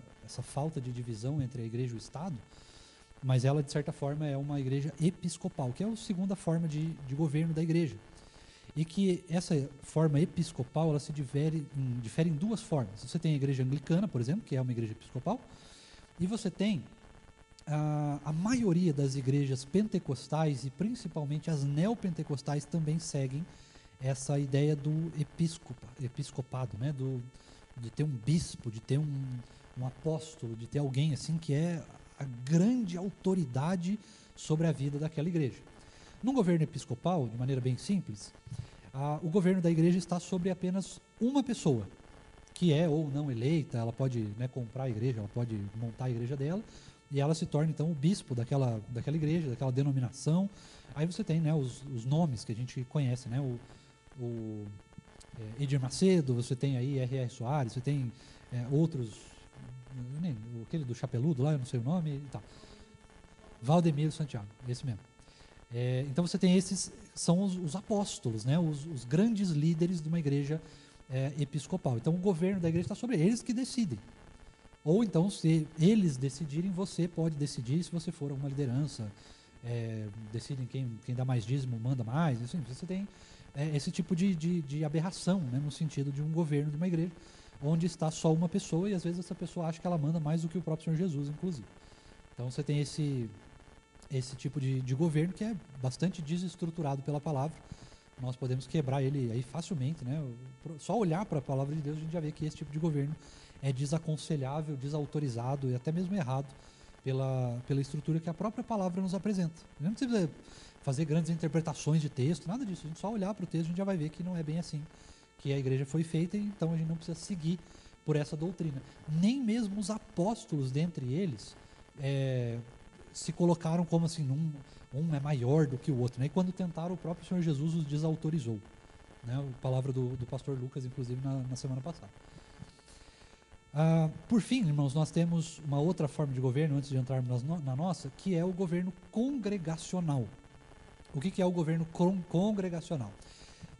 falta de divisão entre a igreja e o Estado, mas ela, de certa forma, é uma igreja episcopal, que é a segunda forma de governo da igreja. e que essa forma episcopal ela se difere em duas formas. Você tem a igreja anglicana, por exemplo, que é uma igreja episcopal, e você tem a maioria das igrejas pentecostais, e principalmente as neopentecostais, também seguem essa ideia do episcopado, né? De ter um bispo, de ter um apóstolo, de ter alguém assim que é a grande autoridade sobre a vida daquela igreja. No governo episcopal, de maneira bem simples, o governo da igreja está sobre apenas uma pessoa, que é ou não eleita. Ela pode, né, comprar a igreja, ela pode montar a igreja dela, e ela se torna então o bispo daquela igreja, daquela denominação. Aí você tem, né, os nomes que a gente conhece, né, Edir Macedo, você tem aí R.R. Soares, você tem outros, aquele do Chapeludo lá, eu não sei o nome e tal. Valdemiro Santiago, esse mesmo. Então você tem esses, são os apóstolos, né, os grandes líderes de uma igreja episcopal. Então o governo da igreja está sobre eles que decidem. Ou então, se eles decidirem, você pode decidir se você for uma liderança, decidem quem dá mais dízimo manda mais, assim, você tem esse tipo de aberração, né, no sentido de um governo de uma igreja, onde está só uma pessoa e às vezes essa pessoa acha que ela manda mais do que o próprio Senhor Jesus, inclusive. Então você tem esse tipo de governo que é bastante desestruturado pela palavra. Nós podemos quebrar ele aí facilmente, né? Só olhar para a palavra de Deus a gente já vê que esse tipo de governo é desaconselhável, desautorizado e até mesmo errado pela estrutura que a própria palavra nos apresenta. Não precisa fazer grandes interpretações de texto, nada disso. A gente só olhar para o texto a gente já vai ver que não é bem assim que a igreja foi feita, e então a gente não precisa seguir por essa doutrina. Nem mesmo os apóstolos dentre eles se colocaram como assim, um é maior do que o outro, né? E quando tentaram, o próprio Senhor Jesus os desautorizou, né? A palavra do pastor Lucas, inclusive, na semana passada. Por fim, irmãos, nós temos uma outra forma de governo, antes de entrarmos na nossa, que é o governo congregacional. O que é o governo congregacional?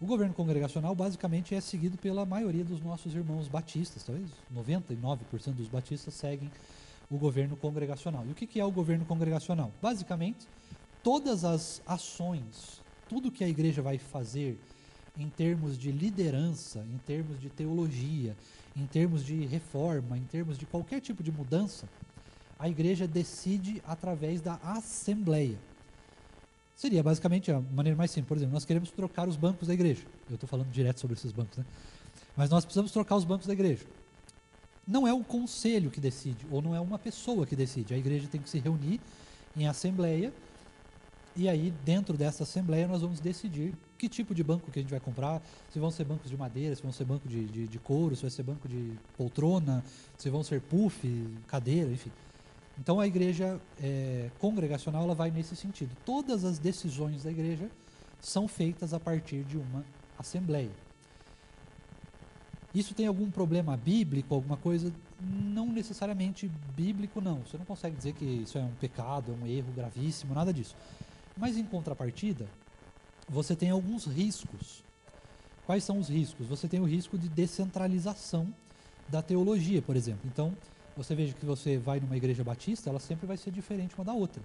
O governo congregacional basicamente é seguido pela maioria dos nossos irmãos batistas, talvez 99% dos batistas seguem o governo congregacional. E o que é o governo congregacional? Basicamente, todas as ações, tudo que a igreja vai fazer em termos de liderança, em termos de teologia, em termos de reforma, em termos de qualquer tipo de mudança, a igreja decide através da assembleia. Seria basicamente a maneira mais simples. Por exemplo, nós queremos trocar os bancos da igreja. Eu estou falando direto sobre esses bancos, né? Mas nós precisamos trocar os bancos da igreja. Não é um conselho que decide, ou não é uma pessoa que decide. A igreja tem que se reunir em assembleia, e aí dentro dessa assembleia nós vamos decidir que tipo de banco que a gente vai comprar, se vão ser bancos de madeira, se vão ser banco de couro, se vai ser banco de poltrona, se vão ser puff, cadeira, enfim. Então a igreja congregacional ela vai nesse sentido. Todas as decisões da igreja são feitas a partir de uma assembleia. Isso tem algum problema bíblico, alguma coisa? Não necessariamente bíblico, não. Você não consegue dizer que isso é um pecado, é um erro gravíssimo, nada disso. Mas em contrapartida, você tem alguns riscos. Quais são os riscos? Você tem o risco de descentralização da teologia, por exemplo. Então, você veja que você vai numa igreja batista, ela sempre vai ser diferente uma da outra.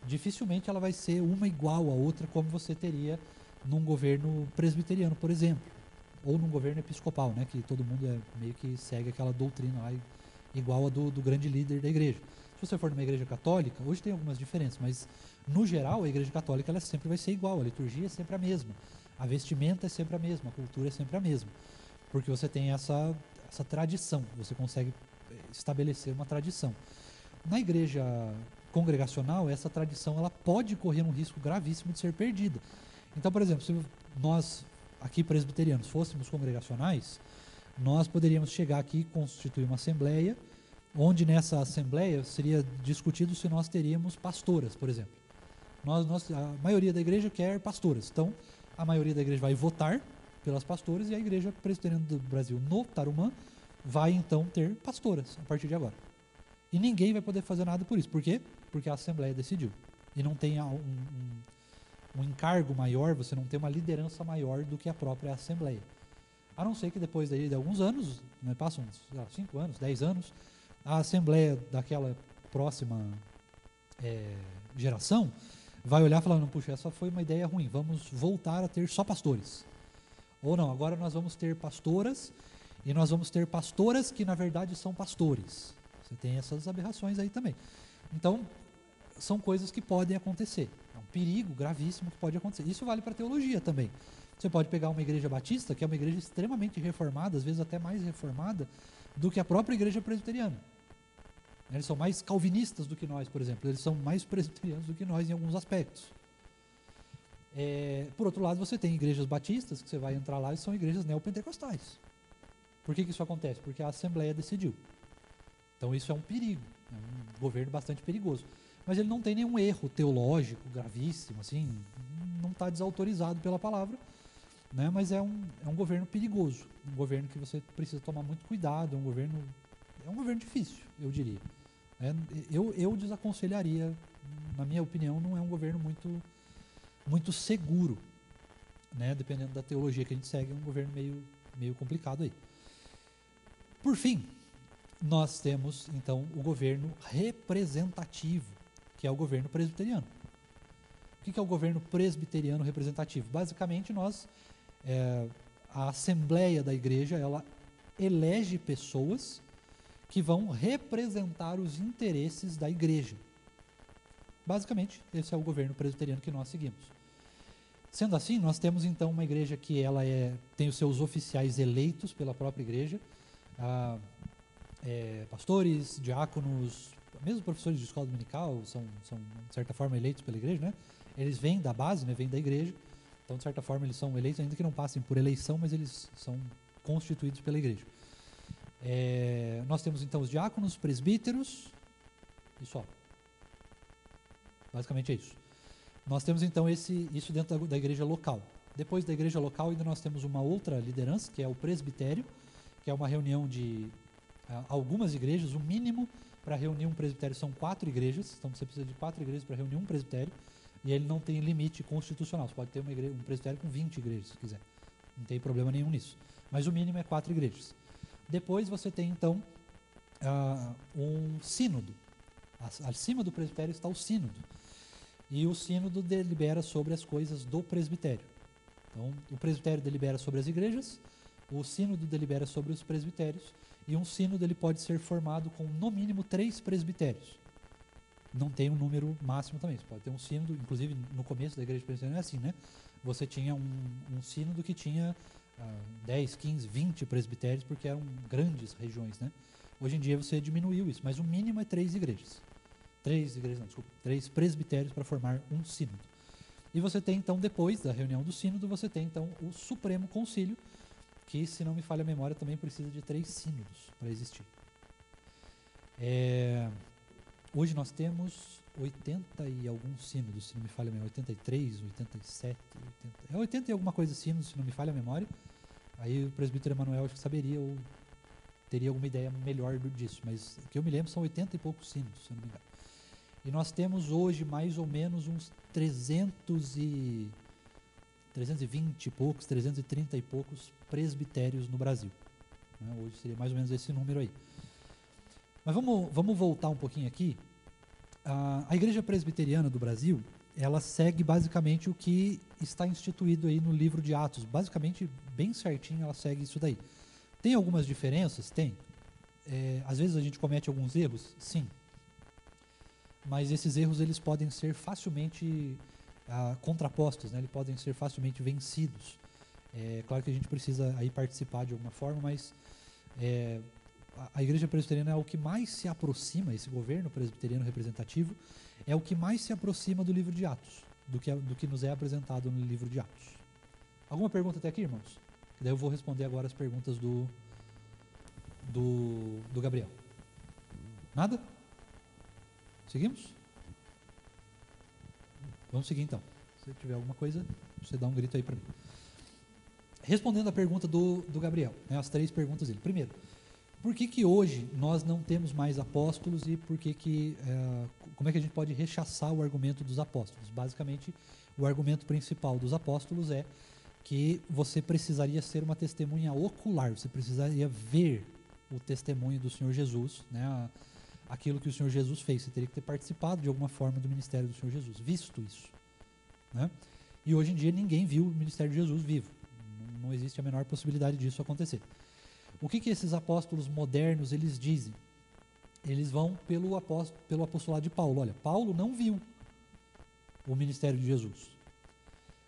Dificilmente ela vai ser uma igual à outra, como você teria num governo presbiteriano, por exemplo. Ou num governo episcopal, né, que todo mundo meio que segue aquela doutrina lá, igual a do grande líder da igreja. Se você for numa igreja católica, hoje tem algumas diferenças, mas no geral a igreja católica ela sempre vai ser igual, a liturgia é sempre a mesma, a vestimenta é sempre a mesma, a cultura é sempre a mesma, porque você tem essa tradição, você consegue estabelecer uma tradição. Na igreja congregacional, essa tradição ela pode correr um risco gravíssimo de ser perdida. Então, por exemplo, se nós aqui presbiterianos fôssemos congregacionais, nós poderíamos chegar aqui e constituir uma assembleia, onde nessa assembleia seria discutido se nós teríamos pastoras, por exemplo. A maioria da igreja quer pastoras, então a maioria da igreja vai votar pelas pastoras e a igreja presbiteriana do Brasil no Tarumã vai então ter pastoras a partir de agora. E ninguém vai poder fazer nada por isso. Por quê? Porque a assembleia decidiu. E não tem um encargo maior, você não tem uma liderança maior do que a própria assembleia. A não ser que depois daí de alguns anos, né, passam uns 5 anos, 10 anos, a assembleia daquela próxima geração vai olhar e falar, não, puxa, essa foi uma ideia ruim, vamos voltar a ter só pastores. Ou não, agora nós vamos ter pastoras e nós vamos ter pastoras que na verdade são pastores. Você tem essas aberrações aí também. Então, são coisas que podem acontecer. É um perigo gravíssimo que pode acontecer. Isso vale para a teologia também. Você pode pegar uma igreja batista, que é uma igreja extremamente reformada, às vezes até mais reformada, do que a própria igreja presbiteriana. Eles são mais calvinistas do que nós, por exemplo. Eles são mais presbiterianos do que nós em alguns aspectos. Por outro lado, você tem igrejas batistas, que você vai entrar lá e são igrejas neopentecostais. Por que isso acontece? Porque a Assembleia decidiu. Então isso é um perigo, é um governo bastante perigoso. Mas ele não tem nenhum erro teológico gravíssimo, assim, não está desautorizado pela palavra, né? Mas é um governo perigoso, um governo que você precisa tomar muito cuidado, é um governo difícil, eu diria. Eu desaconselharia, na minha opinião, não é um governo muito seguro, né? Dependendo da teologia que a gente segue, é um governo meio complicado aí. Por fim, nós temos, então, o governo representativo, que é o governo presbiteriano. O que é o governo presbiteriano representativo? Basicamente, a Assembleia da Igreja, ela elege pessoas que vão representar os interesses da Igreja. Basicamente, esse é o governo presbiteriano que nós seguimos. Sendo assim, nós temos, então, uma igreja que ela tem os seus oficiais eleitos pela própria igreja, pastores, diáconos, mesmo professores de escola dominical são, de certa forma, eleitos pela igreja, né? Eles vêm da base, né? Vêm da igreja, então, de certa forma, eles são eleitos, ainda que não passem por eleição, mas eles são constituídos pela igreja. Nós temos, então, os diáconos, presbíteros e só. Basicamente é isso. Nós temos, então, isso dentro da igreja local. Depois da igreja local, ainda nós temos uma outra liderança, que é o presbitério, que é uma reunião de algumas igrejas. O mínimo para reunir um presbitério são 4 igrejas, então você precisa de 4 igrejas para reunir um presbitério, e ele não tem limite constitucional. Você pode ter um presbitério com 20 igrejas, se quiser. Não tem problema nenhum nisso. Mas o mínimo é 4 igrejas. Depois você tem, então, um sínodo. Acima do presbitério está o sínodo. E o sínodo delibera sobre as coisas do presbitério. Então, o presbitério delibera sobre as igrejas, o sínodo delibera sobre os presbitérios, e um sínodo ele pode ser formado com, no mínimo, 3 presbitérios. Não tem um número máximo também. Você pode ter um sínodo, inclusive no começo da igreja presbiteriana é assim, né? Você tinha um sínodo que tinha 10, 15, 20 presbitérios, porque eram grandes regiões, né? Hoje em dia você diminuiu isso, mas o mínimo é 3 igrejas. 3 presbitérios para formar um sínodo. E você tem, então, depois da reunião do sínodo, você tem, então, o Supremo Concílio, que, se não me falha a memória, também precisa de 3 sínodos para existir. Hoje nós temos 80 e alguns sínodos, se não me falha a memória, 83, 87, 80 e alguma coisa sínodos, se não me falha a memória. Aí o presbítero Emanuel acho que saberia ou teria alguma ideia melhor disso, mas o que eu me lembro são 80 e poucos sínodos, se eu não me engano. E nós temos hoje mais ou menos uns 320 e poucos, 330 e poucos presbitérios no Brasil. Hoje seria mais ou menos esse número aí. Mas vamos voltar um pouquinho aqui. A Igreja Presbiteriana do Brasil, ela segue basicamente o que está instituído aí no livro de Atos. Basicamente, bem certinho, ela segue isso daí. Tem algumas diferenças? Tem. Às vezes a gente comete alguns erros? Sim. Mas esses erros eles podem ser facilmente contrapostos, né? Eles podem ser facilmente vencidos. Claro que a gente precisa aí participar de alguma forma, mas a Igreja Presbiteriana é o que mais se aproxima, esse governo presbiteriano representativo, é o que mais se aproxima do livro de Atos, do que nos é apresentado no livro de Atos. Alguma pergunta até aqui, irmãos? Daí eu vou responder agora as perguntas do Gabriel. Nada? Seguimos? Vamos seguir então. Se tiver alguma coisa, você dá um grito aí para mim. Respondendo a pergunta do Gabriel, né, as 3 perguntas dele. Primeiro, por que hoje nós não temos mais apóstolos e como é que a gente pode rechaçar o argumento dos apóstolos? Basicamente, o argumento principal dos apóstolos é que você precisaria ser uma testemunha ocular, você precisaria ver o testemunho do Senhor Jesus, né, aquilo que o Senhor Jesus fez. Você teria que ter participado de alguma forma do ministério do Senhor Jesus, visto isso, né? E hoje em dia ninguém viu o ministério de Jesus vivo. Não não existe a menor possibilidade disso acontecer. O que esses apóstolos modernos eles dizem? Eles vão pelo apostolado de Paulo. Olha, Paulo não viu o ministério de Jesus.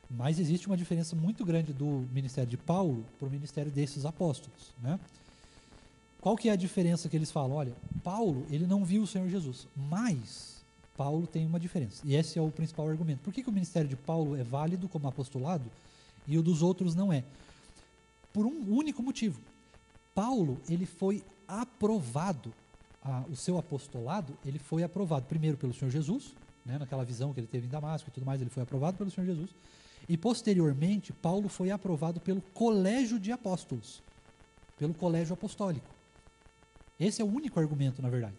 Mas existe uma diferença muito grande do ministério de Paulo para o ministério desses apóstolos, né? Qual que é a diferença que eles falam? Olha, Paulo, ele não viu o Senhor Jesus, mas Paulo tem uma diferença. E esse é o principal argumento. Por que o ministério de Paulo é válido como apostolado e o dos outros não é? Por um único motivo. Paulo, ele foi aprovado, o seu apostolado, ele foi aprovado primeiro pelo Senhor Jesus, né, naquela visão que ele teve em Damasco e tudo mais, ele foi aprovado pelo Senhor Jesus. E posteriormente, Paulo foi aprovado pelo colégio de apóstolos, pelo colégio apostólico. Esse é o único argumento, na verdade.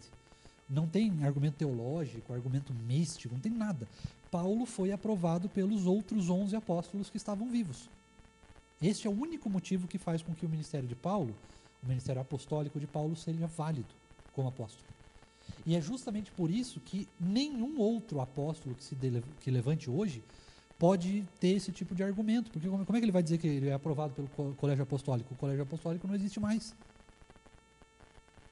Não tem argumento teológico, argumento místico, não tem nada. Paulo foi aprovado pelos outros 11 apóstolos que estavam vivos. Este é o único motivo que faz com que o ministério de Paulo, o ministério apostólico de Paulo, seja válido como apóstolo. E é justamente por isso que nenhum outro apóstolo que levante hoje pode ter esse tipo de argumento. Porque como é que ele vai dizer que ele é aprovado pelo colégio apostólico? O colégio apostólico não existe mais.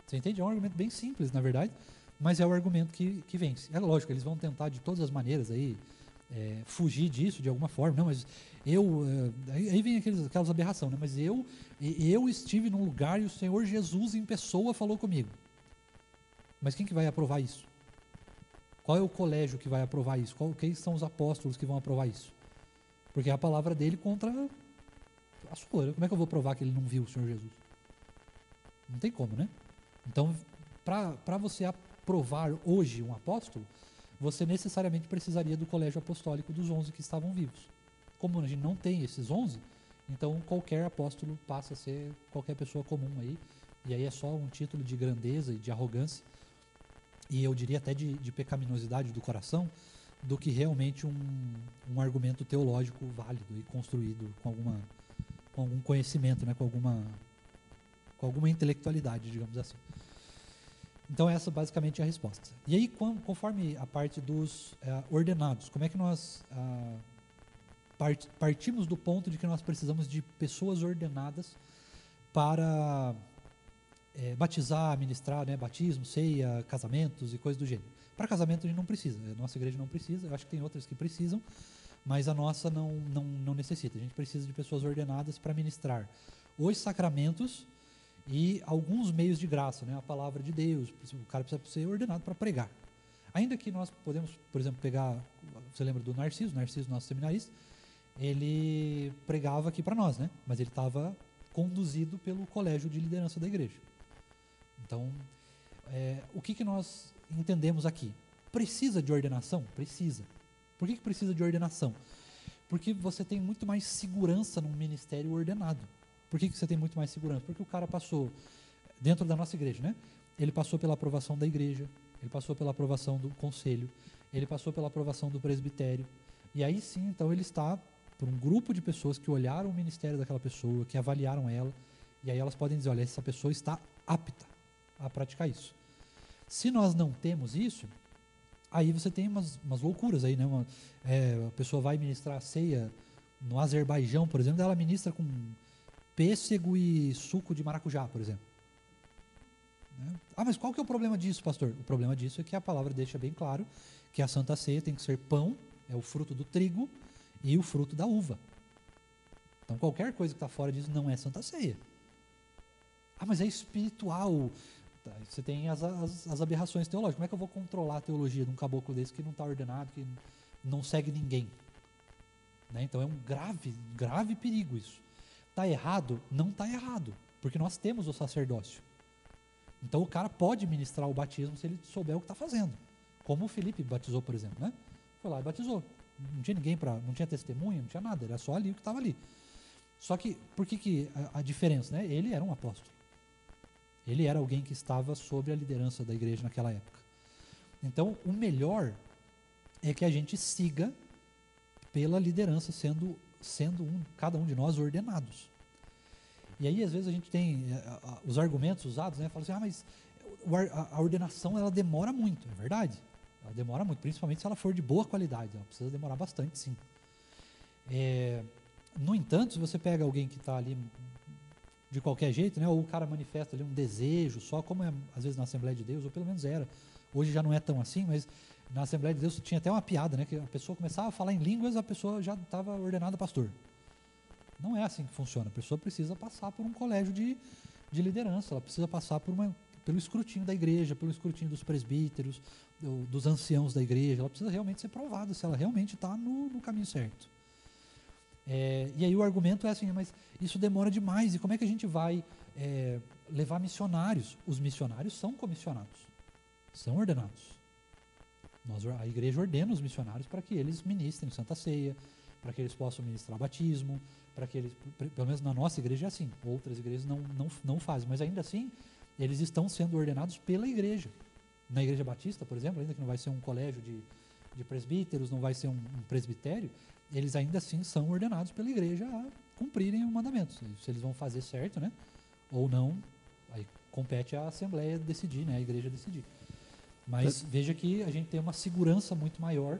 Você entende? É um argumento bem simples, na verdade, mas é o argumento que vence. É lógico, eles vão tentar de todas as maneiras aí fugir disso de alguma forma. Não, mas aí vem aquelas aberrações, né? Mas eu estive num lugar e o Senhor Jesus em pessoa falou comigo. Mas quem que vai aprovar isso? Qual é o colégio que vai aprovar isso? Quem são os apóstolos que vão aprovar isso? Porque é a palavra dele contra a sua. Como é que eu vou provar que ele não viu o Senhor Jesus? Não tem como, né? Então, para você aprovar hoje um apóstolo, você necessariamente precisaria do colégio apostólico dos 11 que estavam vivos. Como a gente não tem esses 11, então qualquer apóstolo passa a ser qualquer pessoa comum aí, e aí é só um título de grandeza e de arrogância, e eu diria até de pecaminosidade do coração, do que realmente um argumento teológico válido e construído com algum conhecimento, né, com alguma intelectualidade, digamos assim. Então essa basicamente é a resposta. E aí, conforme a parte dos ordenados, como é que nós partimos do ponto de que nós precisamos de pessoas ordenadas para batizar, ministrar, né, batismo, ceia, casamentos e coisas do gênero. Para casamento a gente não precisa, a nossa igreja não precisa, eu acho que tem outras que precisam, mas a nossa não necessita. A gente precisa de pessoas ordenadas para ministrar os sacramentos e alguns meios de graça, né? A palavra de Deus. O cara precisa ser ordenado para pregar. Ainda que nós podemos, por exemplo, pegar, você lembra do Narciso, nosso seminarista, ele pregava aqui para nós, né? Mas ele estava conduzido pelo colégio de liderança da igreja. Então, o que nós entendemos aqui? Precisa de ordenação? Precisa. Por que precisa de ordenação? Porque você tem muito mais segurança num ministério ordenado. Por que você tem muito mais segurança? Porque o cara passou, dentro da nossa igreja, né? Ele passou pela aprovação da igreja, ele passou pela aprovação do conselho, ele passou pela aprovação do presbitério. E aí sim, então ele está por um grupo de pessoas que olharam o ministério daquela pessoa, que avaliaram ela, e aí elas podem dizer, olha, essa pessoa está apta a praticar isso. Se nós não temos isso, aí você tem umas loucuras aí, né? A pessoa vai ministrar a ceia no Azerbaijão, por exemplo, ela ministra com pêssego e suco de maracujá, por exemplo. Mas qual que é o problema disso, pastor? O problema disso é que a palavra deixa bem claro que a Santa Ceia tem que ser pão, é o fruto do trigo e o fruto da uva. Então qualquer coisa que está fora disso não é Santa Ceia. Mas é espiritual. Você tem as aberrações teológicas. Como é que eu vou controlar a teologia de um caboclo desse que não está ordenado, que não segue ninguém? Né? Então é um grave perigo isso. Está errado? Não está errado, porque nós temos o sacerdócio. Então o cara pode ministrar o batismo se ele souber o que está fazendo. Como o Felipe batizou, por exemplo, né? Foi lá e batizou. Não tinha ninguém não tinha testemunha, não tinha nada, era só ali o que estava ali. Só que, por que a diferença, né? Ele era um apóstolo. Ele era alguém que estava sob a liderança da igreja naquela época. Então, o melhor é que a gente siga pela liderança, sendo cada um de nós ordenados. E aí, às vezes, a gente tem os argumentos usados, né? Fala assim, mas a ordenação, ela demora muito. É verdade. Ela demora muito, principalmente se ela for de boa qualidade. Ela precisa demorar bastante, sim. No entanto, se você pega alguém que está ali de qualquer jeito, né, ou o cara manifesta ali um desejo só, como é às vezes na Assembleia de Deus, ou pelo menos era. Hoje já não é tão assim, mas na Assembleia de Deus tinha até uma piada, né, que a pessoa começava a falar em línguas, a pessoa já estava ordenada pastor. Não é assim que funciona. A pessoa precisa passar por um colégio de liderança, ela precisa passar pelo escrutínio da igreja, pelo escrutínio dos presbíteros, dos anciãos da igreja. Ela precisa realmente ser provada se ela realmente está no caminho certo. E aí o argumento é assim, mas isso demora demais, e como é que a gente vai levar missionários? Os missionários são comissionados, são ordenados. A igreja ordena os missionários para que eles ministrem Santa Ceia, para que eles possam ministrar batismo, para que eles, pelo menos na nossa igreja é assim, outras igrejas não fazem, mas ainda assim eles estão sendo ordenados pela igreja. Na igreja batista, por exemplo, ainda que não vai ser um colégio de presbíteros, não vai ser um presbitério, eles ainda assim são ordenados pela igreja a cumprirem o mandamento. Se eles vão fazer certo, né, ou não, aí compete à Assembleia decidir, né, a igreja decidir. Mas veja que a gente tem uma segurança muito maior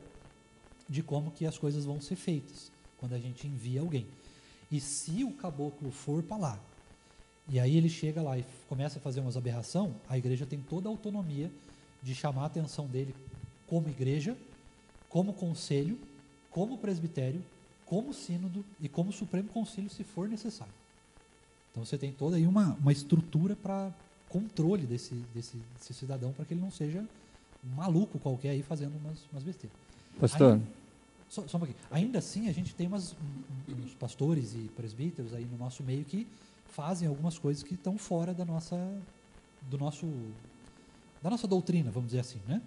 de como que as coisas vão ser feitas quando a gente envia alguém. E se o caboclo for para lá, e aí ele chega lá e começa a fazer umas aberrações, a igreja tem toda a autonomia de chamar a atenção dele como igreja, como conselho, como presbitério, como sínodo e como supremo concílio, se for necessário. Então você tem toda aí uma estrutura para controle desse cidadão, para que ele não seja um maluco qualquer aí fazendo umas besteiras. Pastor. Só um pouquinho. Ainda assim, a gente tem uns pastores e presbíteros aí no nosso meio que fazem algumas coisas que estão fora da nossa doutrina, vamos dizer assim, né?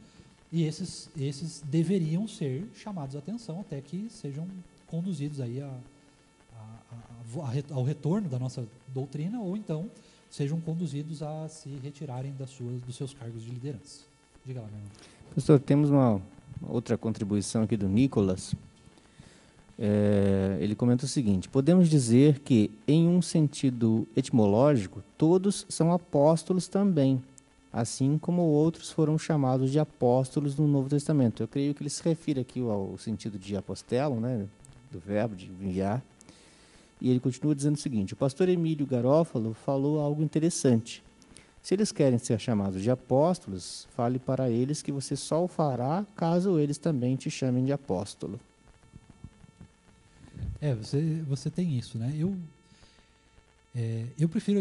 E esses deveriam ser chamados a atenção até que sejam conduzidos aí ao retorno da nossa doutrina, ou então sejam conduzidos a se retirarem dos seus cargos de liderança. Diga lá, meu irmão. Pastor, temos uma outra contribuição aqui do Nicolas. Ele comenta o seguinte: podemos dizer que, em um sentido etimológico, todos são apóstolos também, assim como outros foram chamados de apóstolos no Novo Testamento. Eu creio que ele se refere aqui ao sentido de apostelo, né, do verbo de enviar. E ele continua dizendo o seguinte: o pastor Emílio Garófalo falou algo interessante. Se eles querem ser chamados de apóstolos, fale para eles que você só o fará caso eles também te chamem de apóstolo. Você tem isso, né? Eu prefiro...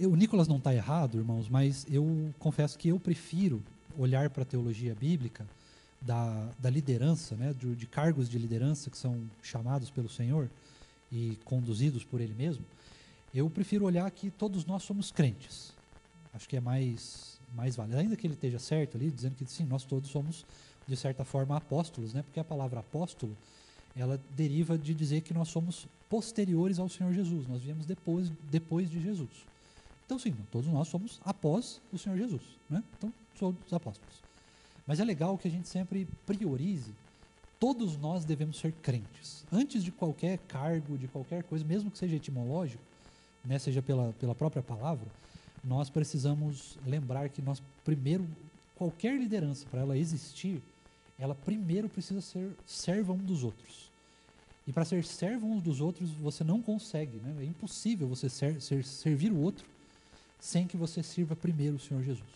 o Nicolas não está errado, irmãos, mas eu confesso que eu prefiro olhar para a teologia bíblica da liderança, né, de cargos de liderança que são chamados pelo Senhor e conduzidos por Ele mesmo. Eu prefiro olhar que todos nós somos crentes. Acho que é mais válido. Ainda que ele esteja certo ali, dizendo que sim, nós todos somos, de certa forma, apóstolos, né? Porque a palavra apóstolo, ela deriva de dizer que nós somos posteriores ao Senhor Jesus. Nós viemos depois de Jesus. Então, sim, todos nós somos após o Senhor Jesus, né? Então, somos apóstolos. Mas é legal que a gente sempre priorize. Todos nós devemos ser crentes. Antes de qualquer cargo, de qualquer coisa, mesmo que seja etimológico, né, seja pela própria palavra, nós precisamos lembrar que nós primeiro, qualquer liderança, para ela existir, ela primeiro precisa ser serva um dos outros. E para ser servo uns dos outros, você não consegue, né? É impossível você servir o outro sem que você sirva primeiro o Senhor Jesus.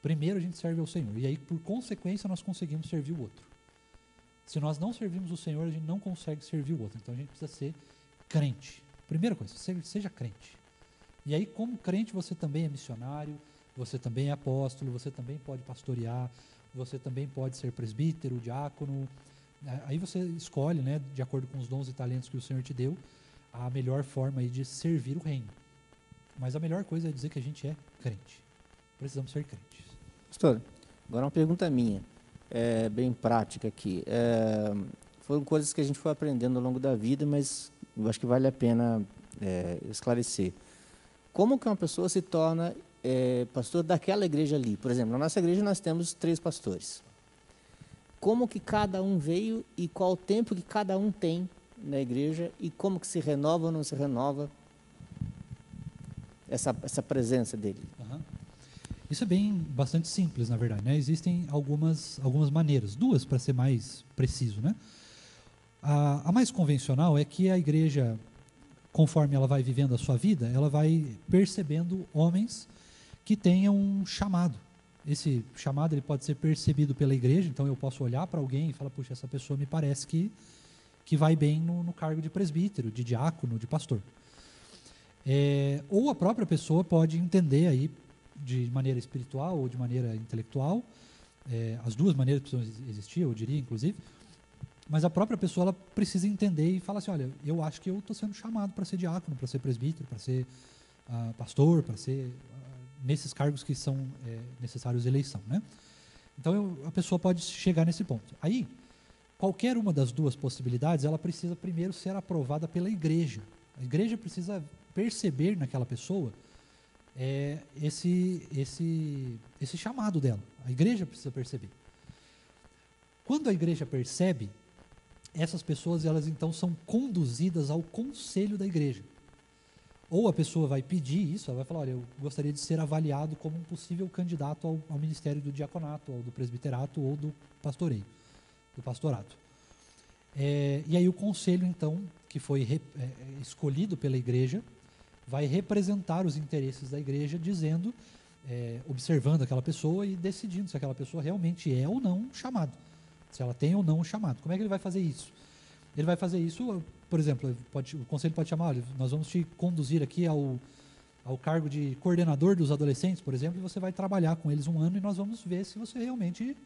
Primeiro a gente serve ao Senhor, e aí por consequência nós conseguimos servir o outro. Se nós não servimos o Senhor, a gente não consegue servir o outro. Então a gente precisa ser crente. Primeira coisa, seja crente. E aí, como crente, você também é missionário, você também é apóstolo, você também pode pastorear, você também pode ser presbítero, diácono. Aí você escolhe, né, de acordo com os dons e talentos que o Senhor te deu, a melhor forma aí de servir o reino. Mas a melhor coisa é dizer que a gente é crente. Precisamos ser crentes. Pastor, agora uma pergunta minha, bem prática aqui. Foram coisas que a gente foi aprendendo ao longo da vida, mas eu acho que vale a pena esclarecer. Como que uma pessoa se torna pastor daquela igreja ali? Por exemplo, na nossa igreja nós temos 3 pastores. Como que cada um veio e qual o tempo que cada um tem na igreja e como que se renova ou não se renova essa presença dele? Uhum. Isso é bastante simples, na verdade, né? Existem algumas maneiras, 2 para ser mais preciso, né? A mais convencional é que a igreja, conforme ela vai vivendo a sua vida, ela vai percebendo homens que tenham um chamado. Esse chamado ele pode ser percebido pela igreja, então eu posso olhar para alguém e falar, puxa, essa pessoa me parece que vai bem no cargo de presbítero, de diácono, de pastor. Ou a própria pessoa pode entender aí de maneira espiritual ou de maneira intelectual, as duas maneiras precisam existir, eu diria, inclusive, mas a própria pessoa ela precisa entender e falar assim, olha, eu acho que eu estou sendo chamado para ser diácono, para ser presbítero, para ser pastor, para ser nesses cargos que são necessários eleição, né? Então a pessoa pode chegar nesse ponto. Aí, qualquer uma das duas possibilidades, ela precisa primeiro ser aprovada pela igreja. A igreja precisa perceber naquela pessoa esse chamado dela. A igreja precisa perceber. Quando a igreja percebe, essas pessoas elas então são conduzidas ao conselho da igreja. Ou a pessoa vai pedir isso, ela vai falar, olha, eu gostaria de ser avaliado como um possível candidato ao ministério do diaconato, ou do presbiterato, ou do pastoreio, do pastorato. E aí o conselho, então, que foi escolhido pela igreja, vai representar os interesses da igreja, dizendo, observando aquela pessoa e decidindo se aquela pessoa realmente é ou não chamado, se ela tem ou não um chamado. Como é que ele vai fazer isso? Ele vai fazer isso, por exemplo, o conselho pode chamar, olha, nós vamos te conduzir aqui ao cargo de coordenador dos adolescentes, por exemplo, e você vai trabalhar com eles um ano e nós vamos ver se você realmente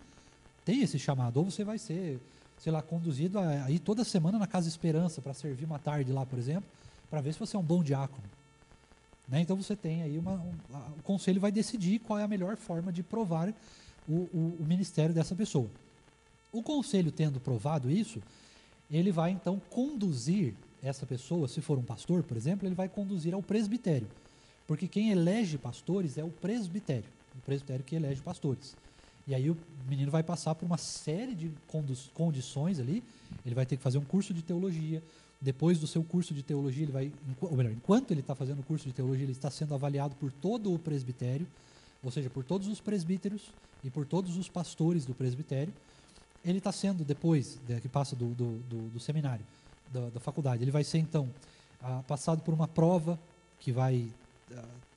tem esse chamado, ou você vai ser, sei lá, conduzido a ir toda semana na Casa Esperança para servir uma tarde lá, por exemplo, para ver se você é um bom diácono. Né? Então você tem aí o conselho vai decidir qual é a melhor forma de provar o ministério dessa pessoa. O conselho tendo provado isso, ele vai então conduzir essa pessoa, se for um pastor, por exemplo, ele vai conduzir ao presbitério. Porque quem elege pastores é o presbitério que elege pastores. E aí o menino vai passar por uma série de condições ali, ele vai ter que fazer um curso de teologia. Depois do seu curso de teologia, ele vai, ou melhor, enquanto ele está fazendo o curso de teologia, ele está sendo avaliado por todo o presbitério, ou seja, por todos os presbíteros e por todos os pastores do presbitério. Ele está sendo, depois que passa do seminário, da faculdade, ele vai ser, então, passado por uma prova que vai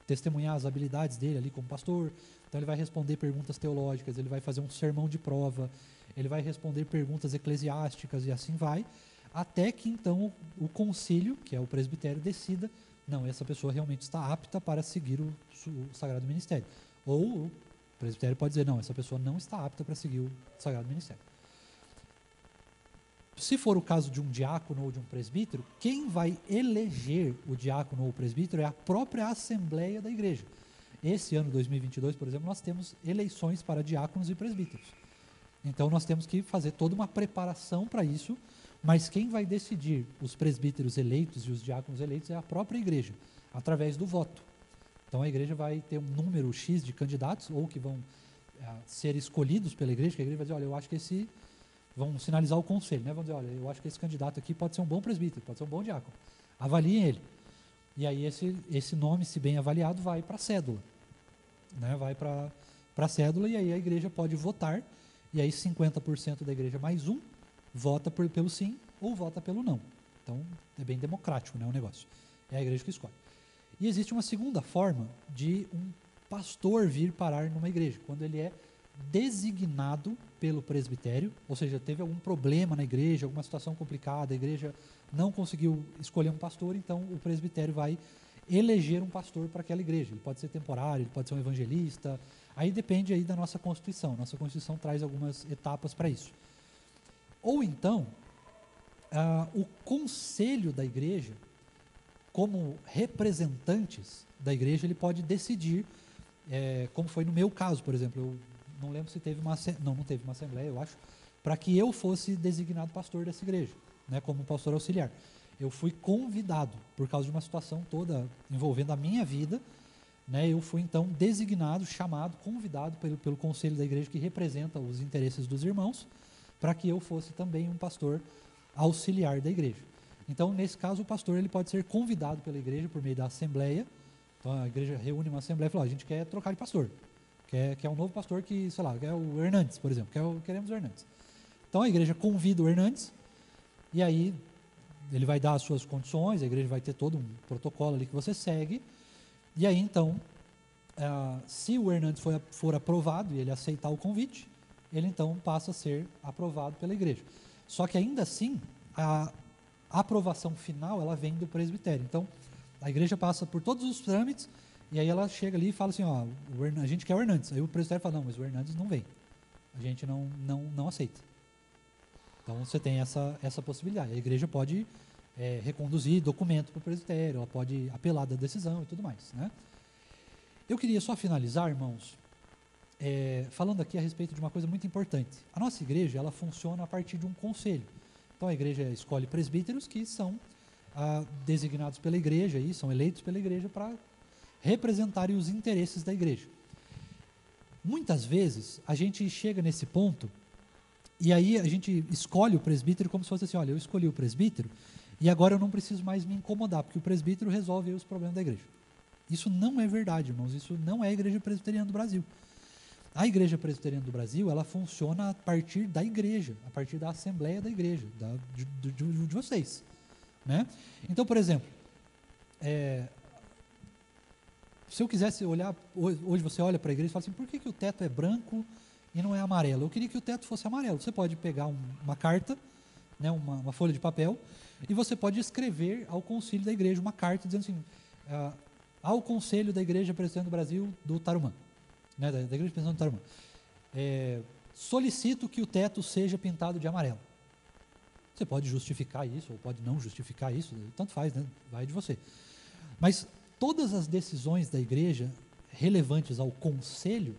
testemunhar as habilidades dele ali como pastor. Então, ele vai responder perguntas teológicas, ele vai fazer um sermão de prova, ele vai responder perguntas eclesiásticas e assim vai, até que, então, o concílio, que é o presbitério, decida, não, essa pessoa realmente está apta para seguir o sagrado ministério. Ou o presbitério pode dizer, não, essa pessoa não está apta para seguir o sagrado ministério. Se for o caso de um diácono ou de um presbítero, quem vai eleger o diácono ou o presbítero é a própria Assembleia da Igreja. Esse ano, 2022, por exemplo, nós temos eleições para diáconos e presbíteros. Então, nós temos que fazer toda uma preparação para isso, mas quem vai decidir os presbíteros eleitos e os diáconos eleitos é a própria igreja, através do voto. Então, a igreja vai ter um número X de candidatos, ou que vão ser escolhidos pela igreja, que a igreja vai dizer, olha, eu acho que esse... Vão sinalizar o conselho, né? Vão dizer, olha, eu acho que esse candidato aqui pode ser um bom presbítero, pode ser um bom diácono. Avaliem ele. E aí esse nome, se bem avaliado, vai para a cédula. Né? Vai para a cédula e aí a igreja pode votar, e aí 50% da igreja mais um vota pelo sim ou vota pelo não. Então, é bem democrático, né, o negócio. É a igreja que escolhe. E existe uma segunda forma de um pastor vir parar numa igreja, quando ele é designado pelo presbitério, ou seja, teve algum problema na igreja, alguma situação complicada, a igreja não conseguiu escolher um pastor, então o presbitério vai eleger um pastor para aquela igreja. Ele pode ser temporário, ele pode ser um evangelista, aí depende aí da nossa Constituição. Nossa Constituição traz algumas etapas para isso. Ou então, o conselho da igreja, como representantes da igreja, ele pode decidir, como foi no meu caso, por exemplo, eu não lembro se teve não teve uma assembleia, eu acho, para que eu fosse designado pastor dessa igreja, né, como pastor auxiliar. Eu fui convidado, por causa de uma situação toda envolvendo a minha vida, né, eu fui então designado, chamado, convidado pelo conselho da igreja que representa os interesses dos irmãos, para que eu fosse também um pastor auxiliar da igreja. Então, nesse caso, o pastor ele pode ser convidado pela igreja por meio da assembleia. Então, a igreja reúne uma assembleia e fala, a gente quer trocar de pastor. Quer um novo pastor que, sei lá, quer o Hernandes, por exemplo. Queremos o Hernandes. Então, a igreja convida o Hernandes e aí ele vai dar as suas condições, a igreja vai ter todo um protocolo ali que você segue, e aí então, se o Hernandes for aprovado e ele aceitar o convite, ele então passa a ser aprovado pela igreja. Só que ainda assim, a aprovação final, ela vem do presbitério. Então, a igreja passa por todos os trâmites, e aí ela chega ali e fala assim, ó, a gente quer o Hernandes. Aí o presbitério fala, não, mas o Hernandes não vem. A gente não aceita. Então, você tem essa possibilidade. A igreja pode reconduzir documento para o presbitério, ela pode apelar da decisão e tudo mais, né? Eu queria só finalizar, irmãos, falando aqui a respeito de uma coisa muito importante. A nossa igreja, ela funciona a partir de um conselho. Então, a igreja escolhe presbíteros que são designados pela igreja, e são eleitos pela igreja para representarem os interesses da igreja. Muitas vezes, a gente chega nesse ponto, e aí a gente escolhe o presbítero como se fosse assim, olha, eu escolhi o presbítero, e agora eu não preciso mais me incomodar, porque o presbítero resolve aí os problemas da igreja. Isso não é verdade, irmãos, isso não é a igreja presbiteriana do Brasil. A igreja presbiteriana do Brasil, ela funciona a partir da igreja, a partir da assembleia da igreja, de vocês, né? Então, por exemplo, se eu quisesse olhar, hoje você olha para a igreja e fala assim, por que o teto é branco e não é amarelo? Eu queria que o teto fosse amarelo. Você pode pegar uma carta, né, uma folha de papel, e você pode escrever ao concílio da igreja uma carta dizendo assim, ao conselho da igreja presbiteriana do Brasil do Tarumã, né, da igreja presbiteriana do Tarumã, solicito que o teto seja pintado de amarelo. Você pode justificar isso, ou pode não justificar isso, tanto faz, né? Vai de você. Mas todas as decisões da igreja relevantes ao conselho,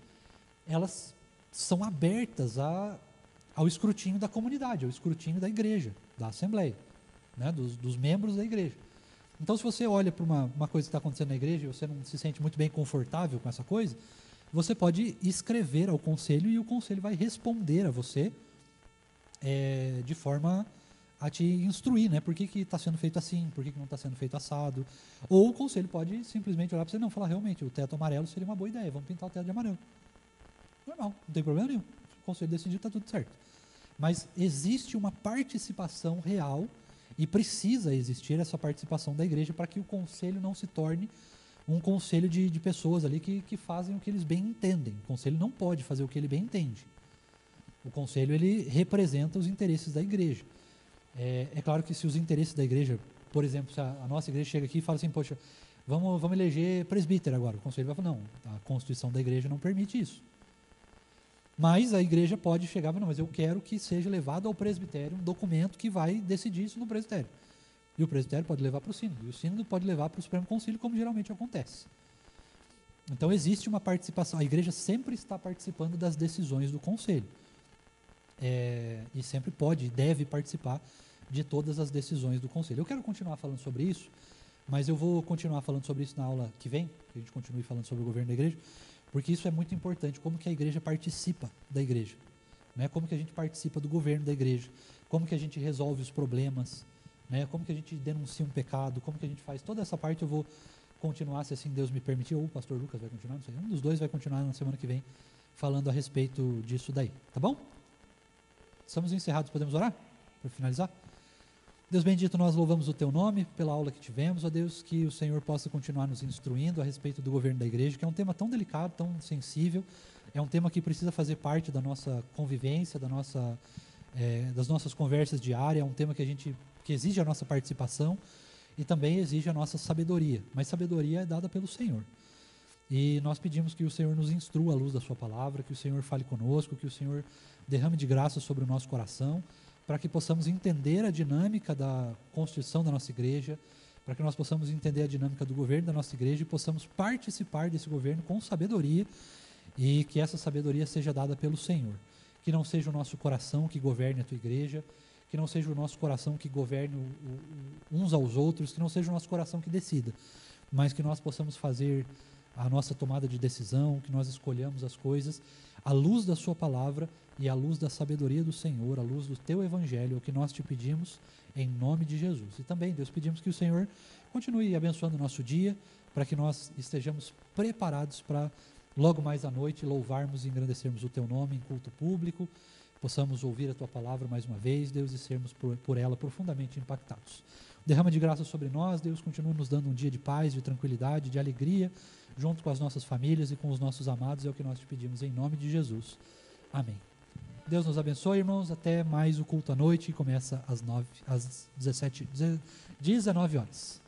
elas são abertas ao escrutínio da comunidade, ao escrutínio da igreja, da assembleia, né? dos membros da igreja. Então, se você olha para uma coisa que está acontecendo na igreja e você não se sente muito bem confortável com essa coisa, você pode escrever ao conselho e o conselho vai responder a você de forma a te instruir, né? Por que está sendo feito assim, por que não está sendo feito assado. Ou o conselho pode simplesmente olhar para você e não falar, realmente, o teto amarelo seria uma boa ideia, vamos pintar o teto de amarelo. Normal, não tem problema nenhum. Se o conselho decidir, está tudo certo. Mas existe uma participação real e precisa existir essa participação da igreja para que o conselho não se torne um conselho de pessoas ali que fazem o que eles bem entendem. O conselho não pode fazer o que ele bem entende. O conselho, ele representa os interesses da igreja. É claro que se os interesses da igreja, por exemplo, se a nossa igreja chega aqui e fala assim, poxa, vamos eleger presbítero agora. O conselho vai falar, não, a Constituição da igreja não permite isso. Mas a igreja pode chegar e falar, não, mas eu quero que seja levado ao presbitério um documento que vai decidir isso no presbitério. E o presbitério pode levar para o sínodo, e o sínodo pode levar para o Supremo Concílio, como geralmente acontece. Então existe uma participação, a igreja sempre está participando das decisões do conselho. E sempre pode e deve participar de todas as decisões do conselho. Eu quero continuar falando sobre isso, mas eu vou continuar falando sobre isso na aula que vem, que a gente continue falando sobre o governo da igreja, porque isso é muito importante, como que a igreja participa da igreja, né? Como que a gente participa do governo da igreja, como que a gente resolve os problemas, né? Como que a gente denuncia um pecado, como que a gente faz. Toda essa parte eu vou continuar, se assim Deus me permitir, ou o pastor Lucas vai continuar, não sei, um dos dois vai continuar na semana que vem, falando a respeito disso daí, tá bom? Estamos encerrados, podemos orar? Para finalizar? Deus bendito, nós louvamos o Teu nome pela aula que tivemos, ó Deus, que o Senhor possa continuar nos instruindo a respeito do governo da igreja, que é um tema tão delicado, tão sensível, é um tema que precisa fazer parte da nossa convivência, das nossas conversas diárias, é um tema que exige a nossa participação e também exige a nossa sabedoria, mas sabedoria é dada pelo Senhor. E nós pedimos que o Senhor nos instrua à luz da Sua palavra, que o Senhor fale conosco, que o Senhor derrame de graça sobre o nosso coração, para que possamos entender a dinâmica da constituição da nossa igreja, para que nós possamos entender a dinâmica do governo da nossa igreja e possamos participar desse governo com sabedoria e que essa sabedoria seja dada pelo Senhor. Que não seja o nosso coração que governe a Tua igreja, que não seja o nosso coração que governe uns aos outros, que não seja o nosso coração que decida, mas que nós possamos fazer a nossa tomada de decisão, que nós escolhamos as coisas à luz da Sua palavra e à luz da sabedoria do Senhor, à luz do Teu Evangelho, é o que nós Te pedimos em nome de Jesus. E também, Deus, pedimos que o Senhor continue abençoando o nosso dia, para que nós estejamos preparados para logo mais à noite louvarmos e engrandecermos o Teu nome em culto público, possamos ouvir a Tua palavra mais uma vez, Deus, e sermos por ela profundamente impactados. Derrama de graça sobre nós, Deus, continua nos dando um dia de paz, de tranquilidade, de alegria, junto com as nossas famílias e com os nossos amados, é o que nós te pedimos em nome de Jesus. Amém. Deus nos abençoe, irmãos, até mais o culto à noite, que começa às 19 horas.